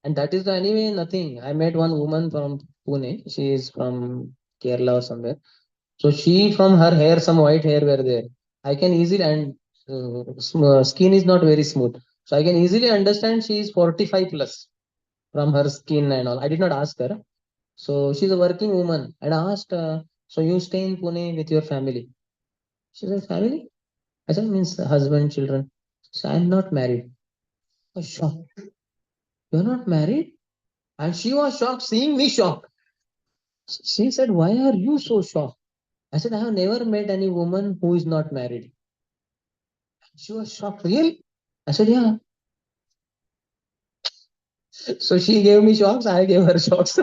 And that is anyway nothing. I met one woman from Pune. She is from Kerala or somewhere. So she, from her hair, some white hair were there. I can easily, and skin is not very smooth. So I can easily understand she is 45 plus from her skin and all. I did not ask her. So she's a working woman. And I asked, so you stay in Pune with your family? She said, family? I said, means husband, children. So I'm not married. Oh, shocked. You're not married? And she was shocked, seeing me shocked. She said, why are you so shocked? I said, I have never met any woman who is not married. She was shocked. Really? I said, yeah. So she gave me shocks. I gave her shocks.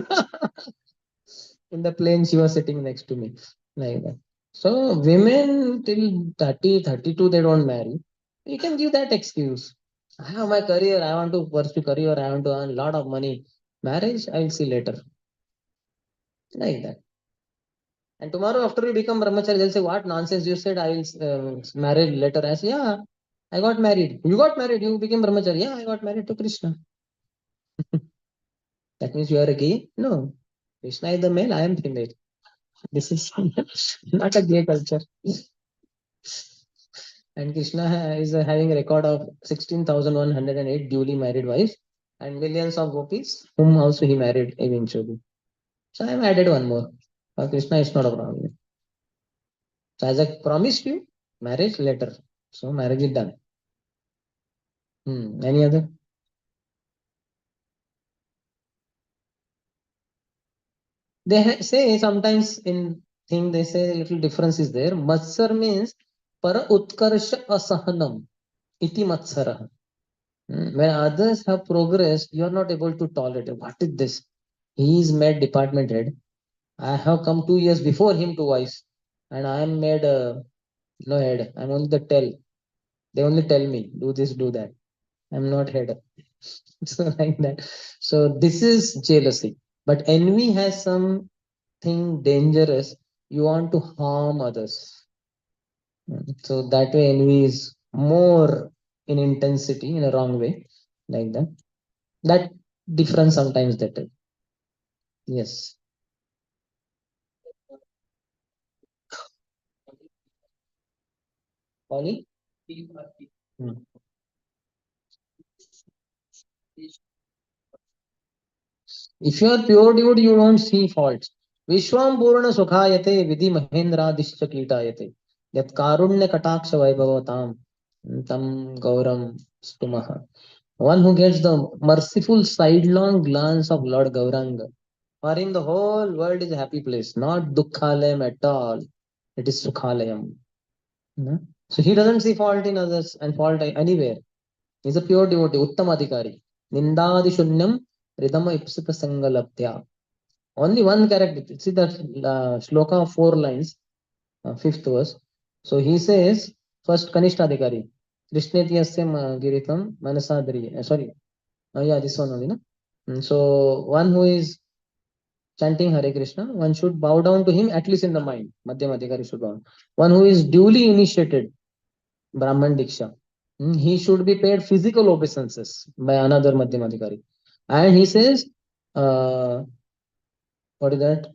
In the plane, she was sitting next to me. Like that. So women till 30, 32, they don't marry. You can give that excuse. I have my career. I want to pursue career. I want to earn a lot of money. Marriage, I will see later. Like that. And tomorrow, after you become brahmachari, they'll say, what nonsense you said, I will marry later. I say, yeah, I got married. You got married, you became brahmachari. Yeah, I got married to Krishna. That means you are a gay? No. Krishna is the male, I am female. This is not a gay culture. And Krishna is having a record of 16,108 duly married wives and millions of gopis, whom also he married eventually. So I have added one more. For Krishna is not a problem. So as I promised you, marriage later. So marriage is done. Any other? They say sometimes in thing they say a little difference is there. Matsar means para utkarsha asahanam iti matsara. When others have progressed, you are not able to tolerate it. What is this? He is made department head. I have come 2 years before him to vice, and I am made no head. I'm only the tell. They only tell me do this, do that. I'm not head. So like that. So this is jealousy. But envy has something dangerous. You want to harm others. So that way envy is more in intensity in a wrong way. Like that. That difference sometimes that is. Yes. Polly? Hmm. If you are pure dude, you don't see faults. Vishwam Purna Sukhayate Vidhi Mahendra Dishcha Kitayate. Yat Karunya Kataksh Vaibhavatam Tam Gauram Stumaha. One who gets the merciful sidelong glance of Lord Gauranga. For him, the whole world is a happy place, not Dukhalayam at all. It is Sukhalayam. Hmm? So he doesn't see fault in others and fault anywhere. He's a pure devotee, Uttamadhikari. Nindadi Shunyam Ridama Ipsita Sangalabdhya. Only one character. See that shloka, 4 lines, fifth verse. So he says, first Kanishtadhikari. Krishnetiyasya Giritam Manasadri. Sorry. Yeah, this one only, no? So one who is chanting Hare Krishna, one should bow down to him at least in the mind. Madhyam Adhikari should bow. One who is duly initiated, Brahman Diksha, he should be paid physical obeisances by another Madhyam Adhikari. And he says, what is that?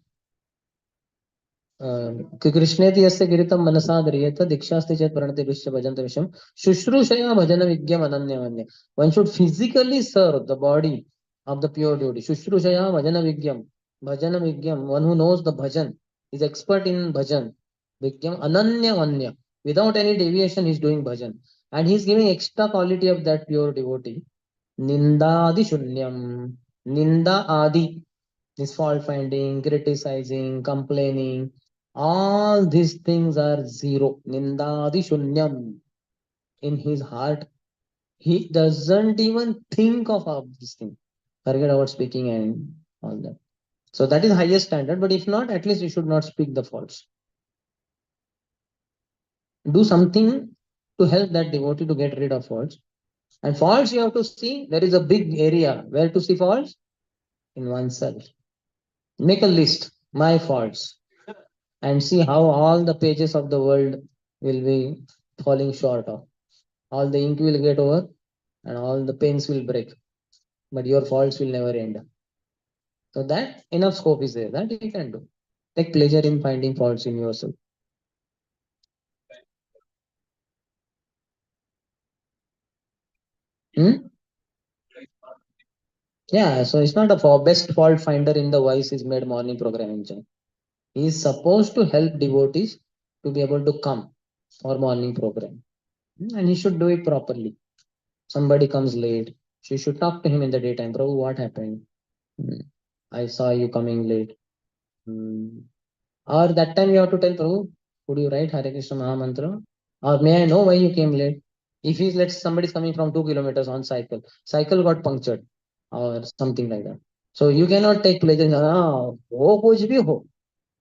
कृष्णेति यस्य गिरितं मनसा गृह्येत दीक्षास्ति चेत् प्रणति विश्य भजन्त विषयम् शुश्रूषया भजन विज्ञम अनन्यमन्य. One should physically serve the body of the pure devotee. शुश्रूषया bhajan विज्ञम, bhajan विज्ञम, one who knows the bhajan, is expert in bhajan. Vigyam ananyamanya, without any deviation he is doing bhajan, and he is giving extra quality of that pure devotee. Nindadi shunyam, ninda adi, this fault finding, criticizing, complaining, all these things are zero. Nindadi shunyam. In his heart, he doesn't even think of this thing. Forget about speaking and all that. So that is highest standard. But if not, at least you should not speak the faults. Do something to help that devotee to get rid of faults. And faults you have to see, there is a big area where to see faults in oneself. Make a list, my faults, and see how all the pages of the world will be falling short of. All the ink will get over and all the pens will break, but your faults will never end. So that enough scope is there that you can do. Take pleasure in finding faults in yourself. Hmm? Yeah, so it's not a best fault finder in the Voice is Made morning program in China. He is supposed to help devotees to be able to come for morning program. And he should do it properly. Somebody comes late. She should talk to him in the daytime. Prabhu, what happened? Hmm, I saw you coming late. Or that time you have to tell Prabhu, could you write Hare Krishna Maha Mantra? Or may I know why you came late? If he's let's somebody is coming from 2 kilometers on cycle, cycle got punctured or something like that. So you cannot take pleasure in वो कुछ भी हो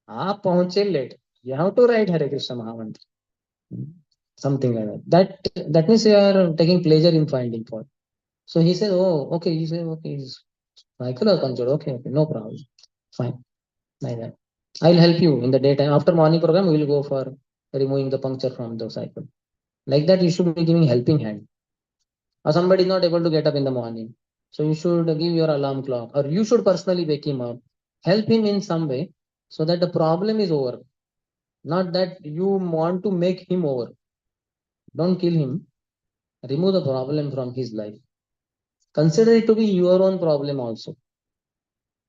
आप पहुंचे late. You have to write Hare Krishna Maha Mantra. Something like that. That means you are taking pleasure in finding fault. So he said, oh, okay. He said, okay, his cycle was punctured. Okay, okay, no problem. Fine. Like that. I'll help you in the daytime. After morning program, we will go for removing the puncture from the cycle. Like that, you should be giving helping hand. Or somebody is not able to get up in the morning. So you should give your alarm clock, or you should personally wake him up, help him in some way so that the problem is over. Not that you want to make him over. Don't kill him. Remove the problem from his life. Consider it to be your own problem also.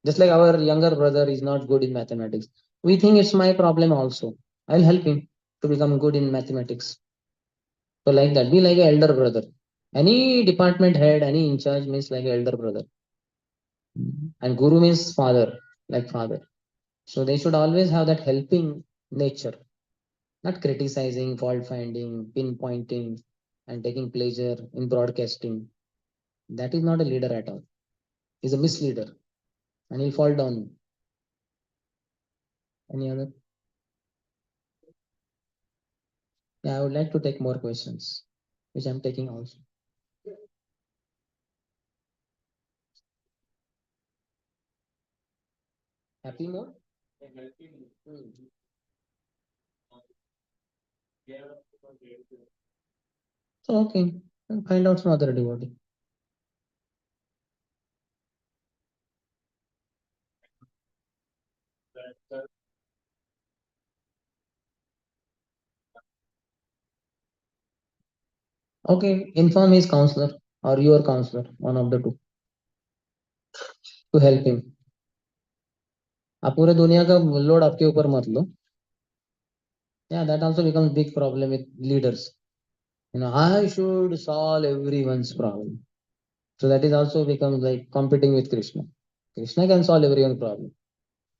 Just like our younger brother is not good in mathematics. We think it's my problem also. I'll help him to become good in mathematics. So like that, be like an elder brother. Any department head, any in charge means like an elder brother. And guru means father, like father. So they should always have that helping nature, not criticizing, fault finding, pinpointing, and taking pleasure in broadcasting. That is not a leader at all. He's a misleader and he'll fall down. Any other? Yeah, I would like to take more questions, which I'm taking also. Happy mode? Hmm. So, okay, I'll find out some other devotee. Okay, inform his counselor or your counselor, one of the two, to help him. आप पूरे दुनिया का load आपके ऊपर मत लो. Yeah, that also becomes big problem with leaders. I should solve everyone's problem. So that is also becomes like competing with Krishna. Krishna can solve everyone's problem.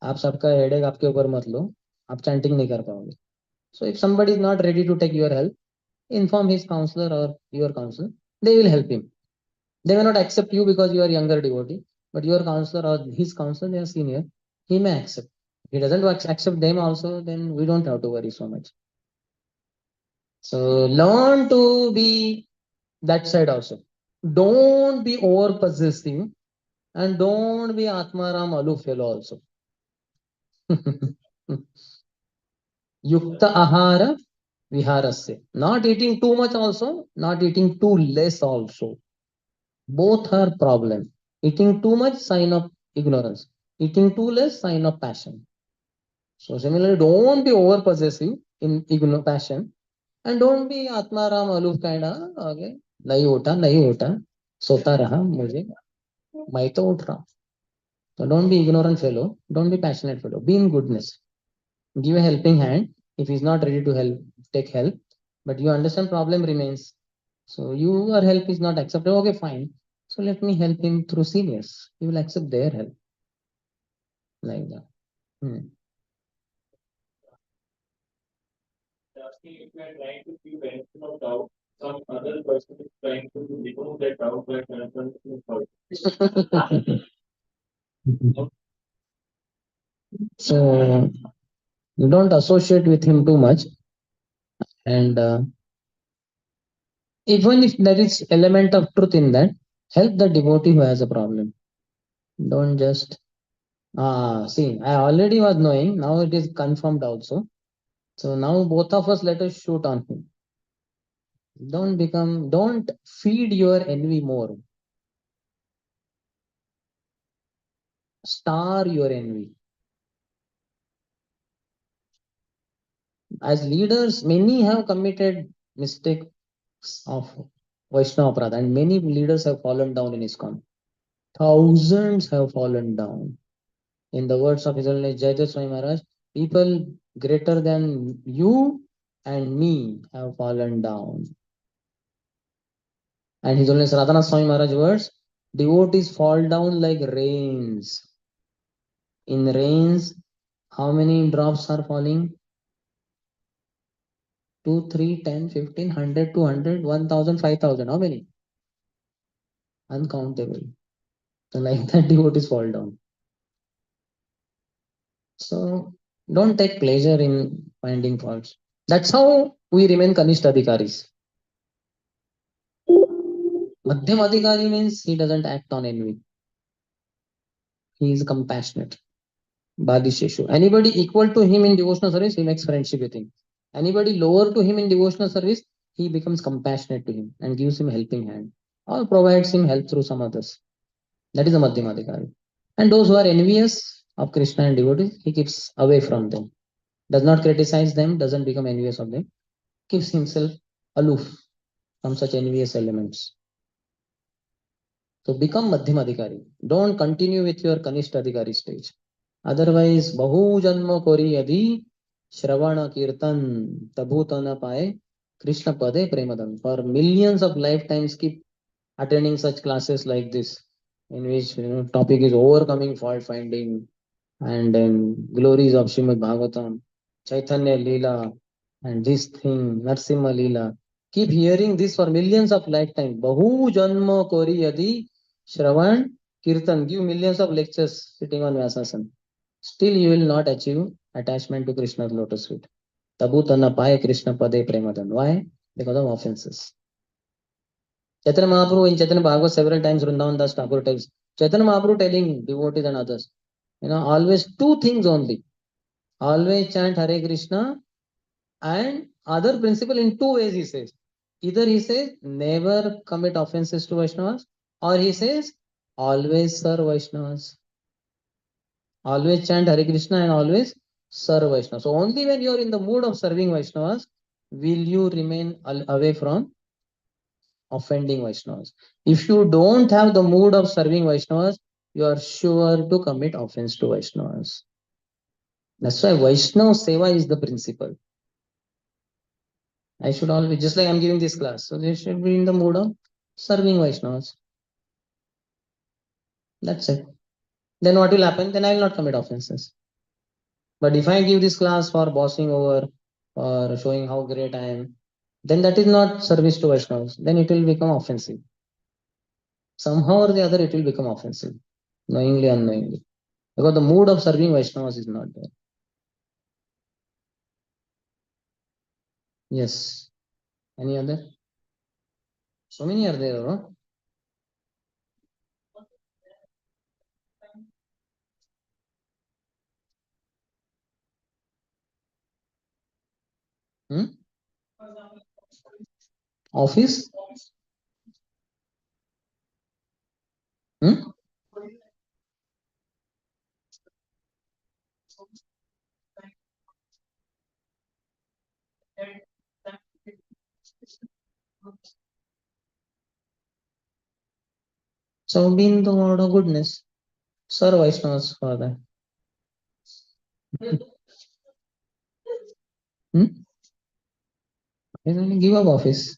आप सबका headache आपके ऊपर मत लो. आप chanting नहीं कर पाओगे. So if somebody is not ready to take your help, inform his counselor or your counselor. They will help him. They may not accept you because you are younger devotee, but your counselor or his counselor, they are senior. He may accept. If he doesn't accept them also, then we don't have to worry so much. So learn to be that side also. Don't be over possessive And don't be Atmaram aloof fellow also. Yukta ahara viharasya. Not eating too much also, not eating too less also. Both are problem. Eating too much, sign of ignorance. Eating too less, sign of passion. So similarly, don't be over possessive in passion, and don't be Atmaram aloof kind of. Okay, नहीं उठा, सोता रहा मुझे, मैं तो उठ रहा. So don't be ignorant fellow, don't be passionate fellow. Be in goodness. Give a helping hand. If he's not ready to help, take help. But you understand problem remains. So your help is not accepted. Okay, fine. So let me help him through seniors. He will accept their help like that. Hmm. Asking if you are trying to give benefit of doubt, some other person is trying to remove that doubt by confronting fault. So you don't associate with him too much, and even if there is element of truth in that, help the devotee who has a problem. Don't just see. I already was knowing. Now it is confirmed also. So now both of us let us shoot on him. Don't feed your envy more. Star your envy. As leaders, many have committed mistakes of Vaishnava Apradha, and many leaders have fallen down in ISKCON. Thousands have fallen down. In the words of His Holiness Jayadeva Swami Maharaj, people greater than you and me have fallen down. And His Holiness Radhanath Swami Maharaj words, devotees fall down like rains. In rains, how many drops are falling? 2, 3, 10, 15, 100, 200, 1000, 5000. How many? Uncountable. So like that devotees fall down. So don't take pleasure in finding faults. That's how we remain Kanishta Adhikaris. Madhyam Adhikari means he doesn't act on envy. He is compassionate. Badisheshu. Anybody equal to him in devotional service, he makes friendship with him. Anybody lower to him in devotional service, he becomes compassionate to him and gives him a helping hand or provides him help through some others. That is a Madhyam Adhikari. And those who are envious of Krishna and devotees, he keeps away from them. Does not criticize them, doesn't become envious of them, keeps himself aloof from such envious elements. So become Madhyam Adhikari. Don't continue with your Kanishta Adhikari stage. Otherwise, Bahu Janma Kori Adi Shravana Kirtan Tabhutana Pae Krishna Pade Premadan. For millions of lifetimes, keep attending such classes like this, in which topic is overcoming fault finding and then glories of Srimad Bhagavatam, Chaitanya Leela, and this thing, Narsimha Leela. Keep hearing this for millions of lifetime. Bahu Janma Kori Adi Shravan Kirtan. Give millions of lectures sitting on Vyasasan. Still, you will not achieve attachment to Krishna's lotus feet. Tabutana Pai Krishna Pade Premadan. Why? Because of offenses. Chaitanya Mahaprabhu in Chaitanya Bhagavad several times Vrindavan Das Thakur tells Chaitanya Mahaprabhu telling devotees and others, always two things only. Always chant Hare Krishna, and other principle in two ways he says. Either he says never commit offenses to Vaishnavas, or he says always serve Vaishnavas. Always chant Hare Krishna and always serve Vaishnavas. So only when you are in the mood of serving Vaishnavas will you remain away from offending Vaishnavas. If you don't have the mood of serving Vaishnavas, you are sure to commit offense to Vaishnavas. That's why Vaishnava Seva is the principle. I should always, just like I'm giving this class, so they should be in the mood of serving Vaishnavas. That's it. Then what will happen? Then I will not commit offenses. But if I give this class for bossing over or showing how great I am, then that is not service to Vaishnavas. Then it will become offensive. Somehow or the other, it will become offensive, knowingly, unknowingly. Because the mood of serving Vaishnavas is not there. Yes. Any other? So many are there, no? Hmm? Office? Hmm? So being the word of goodness. Sir Vaishnavas for that. Hmm? Give up office.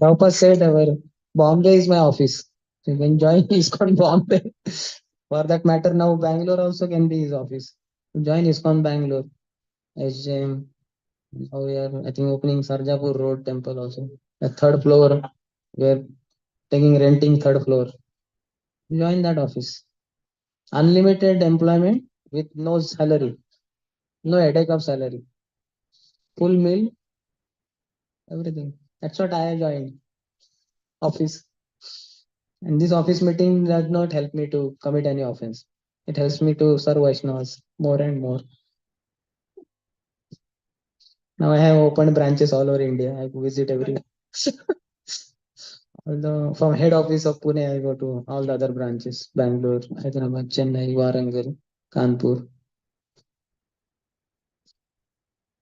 Prabhupada said our Bombay is my office. So you can join ISKCON Bombay. For that matter, now Bangalore also can be his office. Join ISKCON Bangalore. SJM. Now we are, I think, opening Sarjapur Road Temple also. The third floor. We are renting third floor. Join that office. Unlimited employment with no salary. No headache of salary. Full meal. Everything. That's what I joined. Office. And this office meeting does not help me to commit any offense. It helps me to serve Vaishnavas more and more. Now I have opened branches all over India. I visit every. Although from head office of Pune, I go to all the other branches: Bangalore, Hyderabad, Chennai, Warangal, Kanpur.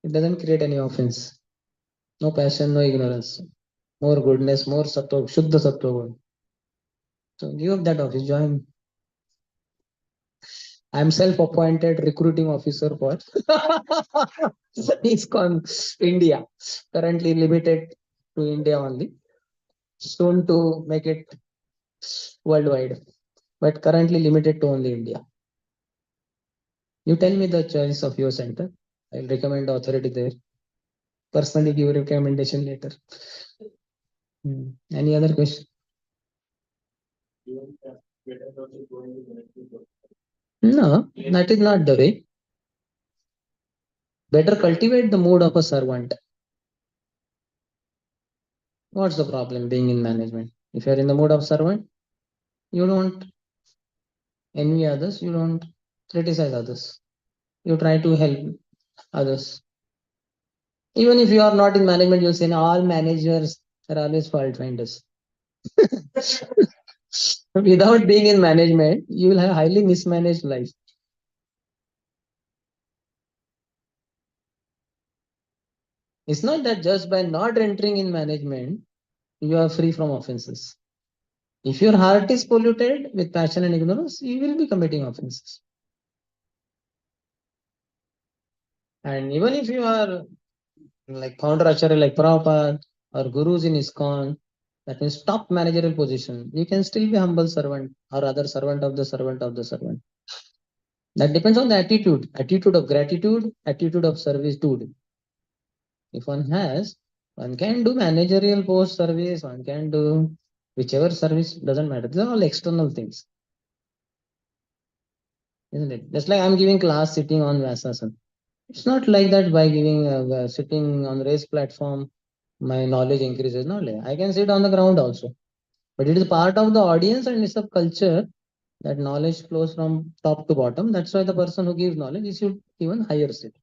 It doesn't create any offense. No passion, no ignorance. More goodness, more sattva, Shuddha sattva. So give up that office, join. I am self-appointed recruiting officer for ISKCON India. Currently limited to India only. Soon to make it worldwide, but currently limited to only India. You tell me the choice of your center. I'll recommend the authority there. Personally give recommendation later. Any other question? Even if better also going to benefit of No, that is not the way. Better cultivate the mood of a servant. What's the problem being in management? If you're in the mood of servant, you don't envy others, you don't criticize others. You try to help others. Even if you are not in management, you'll say, "No, all managers are always fault finders." Without being in management, you will have highly mismanaged life. It's not that just by not entering in management, you are free from offenses. If your heart is polluted with passion and ignorance, you will be committing offenses. And even if you are like founder acharya like Prabhupada or gurus in ISKCON, that means top managerial position, you can still be humble servant or other servant of the servant of the servant. That depends on the attitude of gratitude, attitude of servitude. If one has, one can do managerial post service, one can do whichever service, doesn't matter. These are all external things, isn't it? Just like I'm giving class sitting on Vyasasana. It's not like that by giving sitting on raised platform, my knowledge increases. No, I can sit on the ground also. But it is part of the audience and it's a culture that knowledge flows from top to bottom. That's why the person who gives knowledge is should even higher sit.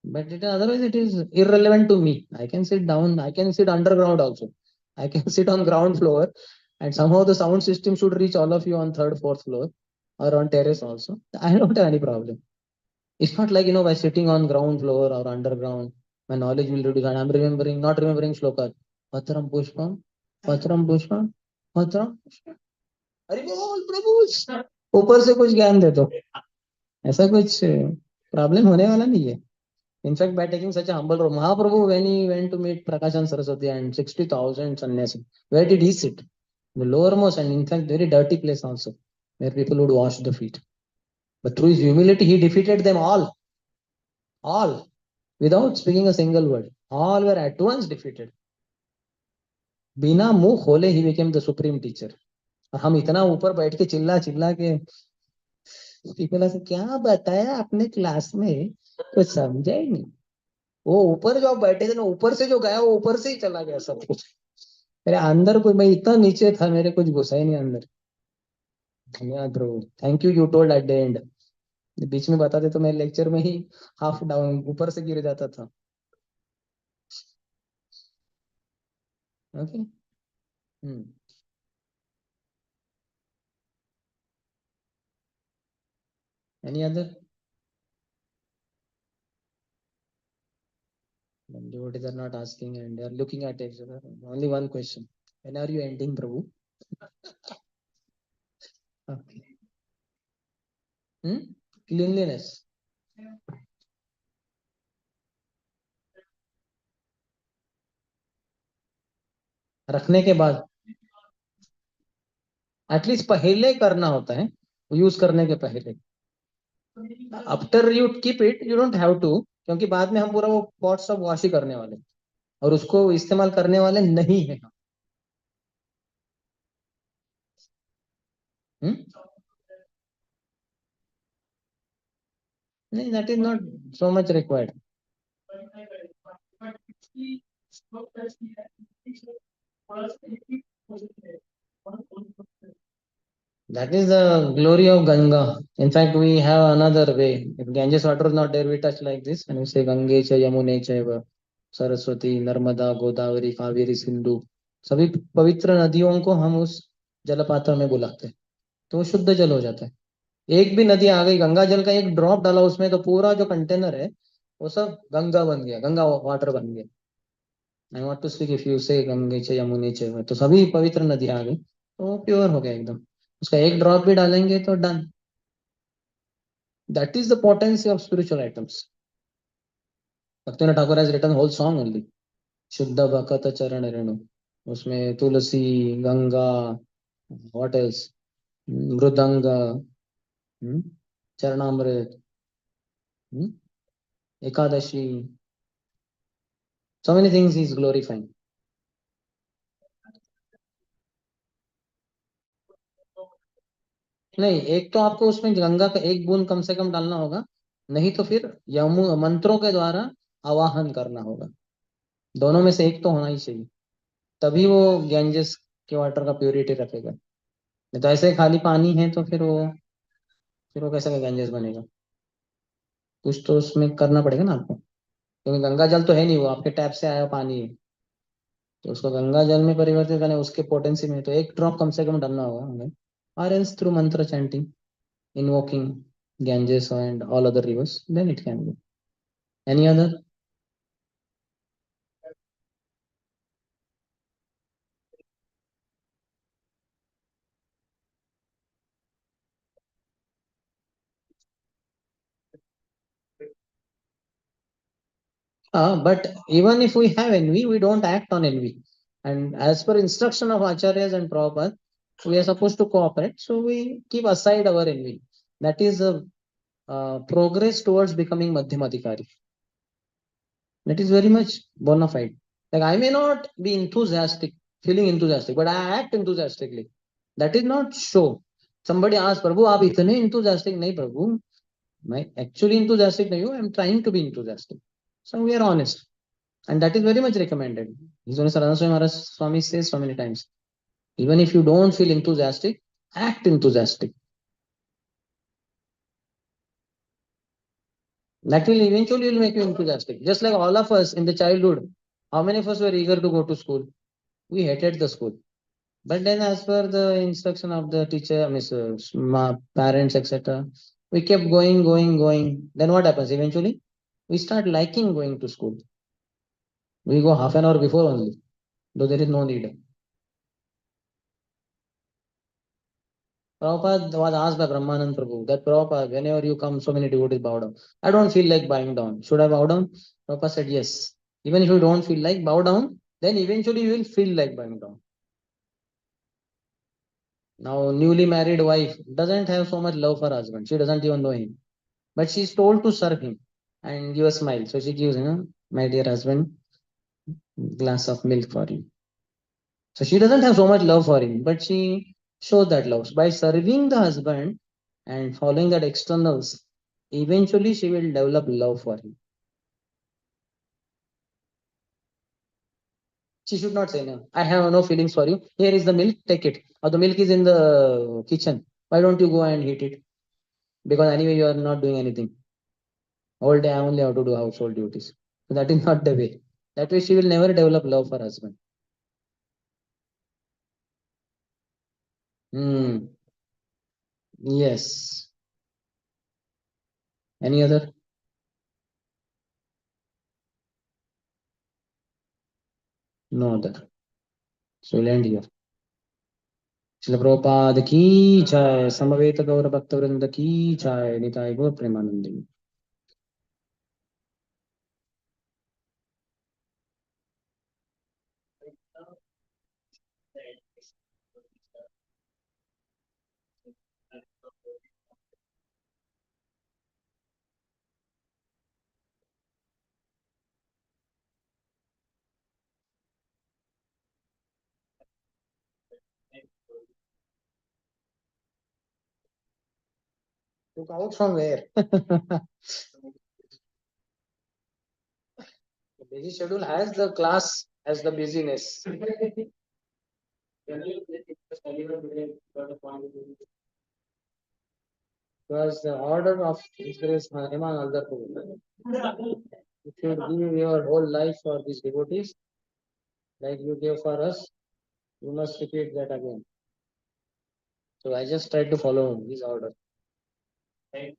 But otherwise it is irrelevant to me. I can sit down, I can sit underground also. I can sit on ground floor and somehow the sound system should reach all of you on third, fourth floor or on terrace also. I don't have any problem. It's not like, by sitting on ground floor or underground, my knowledge will reduce. And I'm not remembering shlokas. Patram Pushpam, Patram Pushpam, Patram Pushpam. अरे बोल प्रभु ऊपर से कुछ ज्ञान दे दो ऐसा कुछ problem होने वाला नहीं है. In fact, by taking such a humble role, Mahaprabhu, when he went to meet Prakashan Saraswati and 60,000 sannyasi, where did he sit? The lowermost and in fact very dirty place also, where people would wash the feet. But through his humility, he defeated them all, without speaking a single word. All were at once defeated. बिना मुंह खोले he became the supreme teacher. और हम इतना ऊपर बैठ के चिल्ला चिल्ला के पीपल से क्या बताया आपने क्लास में कुछ समझा ही नहीं. वो ऊपर जो आप बैठे थे ना ऊपर से जो गया वो ऊपर से ही चला गया सब कुछ. मेरे अंदर कोई मैं इतना नीचे था मेरे कुछ घुसा ही नहीं अंदर. धन्यवाद प्रभु. Thank you told at the end बीच में बताते तो मैं लेक्चर में ही हाफ डाउन ऊपर से गिर जाता था. Okay. Any other? Devotees are not asking and they are looking at each other. Only one question. When are you ending, Prabhu? Okay. Cleanliness. रखने के बाद एटलीस्ट पहले करना होता है, यूज करने के पहले. After you keep it you don't have to, क्योंकि बाद में हम पूरा वो पॉट सब वॉश ही करने वाले और उसको इस्तेमाल करने वाले नहीं है. नहीं, that is not so much required. That is the glory of Ganga. In fact, we have another way. If Ganges water is not there, we touch like this and we say Gange cha Yamune chaiva Saraswati Narmada Godavari Kaveri Sindhu. सभी पवित्र नदियों को हम उस जलपात्र में बुलाते हैं तो वो शुद्ध जल हो जाता है. एक भी नदी आ गई, गंगा जल का एक ड्रॉप डाला उसमें तो पूरा जो कंटेनर है वो सब गंगा बन गया, गंगा वाटर बन गया. I want to speak if you say Gange च यमुने च, तो सभी पवित्र नदी आ गई तो वो प्योर हो गया एकदम. उसका एक ड्रॉप भी डालेंगे तो done. That is the potency of spiritual items. Bhaktinath Thakur has written whole song only शुद्ध भकत चरण रेणु. उसमें तुलसी, गंगा, व्हाट एल्स, मृदंग, चरणामृत, Ekadashi, so many things he is glorifying. नहीं, एक तो आपको उसमें गंगा का एक बूंद कम से कम डालना होगा, नहीं तो फिर यमु मंत्रों के द्वारा आवाहन करना होगा. दोनों में से एक तो होना ही चाहिए, तभी वो गैंजेस के वाटर का प्योरिटी रखेगा. नहीं तो ऐसे खाली पानी है तो फिर वो कैसे गैंजेस बनेगा. कुछ तो उसमें करना पड़ेगा ना आपको, क्योंकि गंगा जल तो है नहीं, वो आपके टैप से आया पानी है. तो उसको गंगा जल में परिवर्तित करना उसके पोटेंसी में तो एक ड्रॉप कम से कम डालना होगा हमें. और एल्स थ्रू मंत्र chanting, invoking Ganges and all other rivers, then it can be. Any other? But even if we have envy, we don't act on envy. And as per instruction of Acharyas and Prabhupada, we are supposed to cooperate. So we keep aside our envy. That is a progress towards becoming Madhyamadikari. That is very much bona fide. Like I may not be enthusiastic, feeling enthusiastic, but I act enthusiastically. That is not show. Somebody asks, Prabhu, आप इतने enthusiastic नहीं प्रभु. मैं actually enthusiastic नहीं हूँ. I'm trying to be enthusiastic. So we are honest. And that is very much recommended. His Holiness Radha Maharaj Swami says so many times, even if you don't feel enthusiastic, act enthusiastic. That will eventually will make you enthusiastic. Just like all of us in the childhood, how many of us were eager to go to school? We hated the school. But then as per the instruction of the teacher, parents, etc., we kept going. Then what happens? Eventually, we start liking going to school. We go half an hour before only, though there is no need. Prabhupada was asked by Brahmanand Prabhu that Prabhupada, whenever you come, so many devotees bow down. I don't feel like bowing down. Should I bow down? Prabhupada said yes. Even if you don't feel like bow down, then eventually you will feel like bowing down. Now, newly married wife doesn't have so much love for husband. She doesn't even know him. But she's told to serve him and give a smile. So she gives, my dear husband, glass of milk for you. So she doesn't have so much love for him, but she shows that love. So by serving the husband and following that externals, eventually she will develop love for him. She should not say, no, I have no feelings for you. Here is the milk, take it. Or the milk is in the kitchen. Why don't you go and eat it? because anyway you are not doing anything. Whole day I only have to do household duties. So that is not the way. That way she will never develop love for husband. Hmm. Yes. Any other? No other. So we'll end here. Srila Prabhupada ki jai, Samaveta Gaura Bhakta Vrinda ki jai, Nitai Gaur Premanandi. Took out from where? The busy schedule has the class, has the busyness. Because the order of Ishvara Iman Aldar if you give your whole life for these devotees, like you gave for us, you must repeat that again. So I just tried to follow his order. I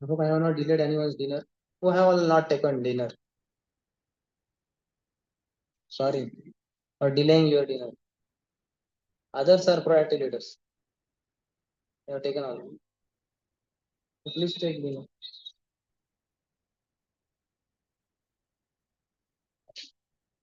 hope I have not delayed anyone's dinner. Who have all not taken dinner? Sorry for delaying your dinner. Others are priority leaders. They have taken all. Please take dinner.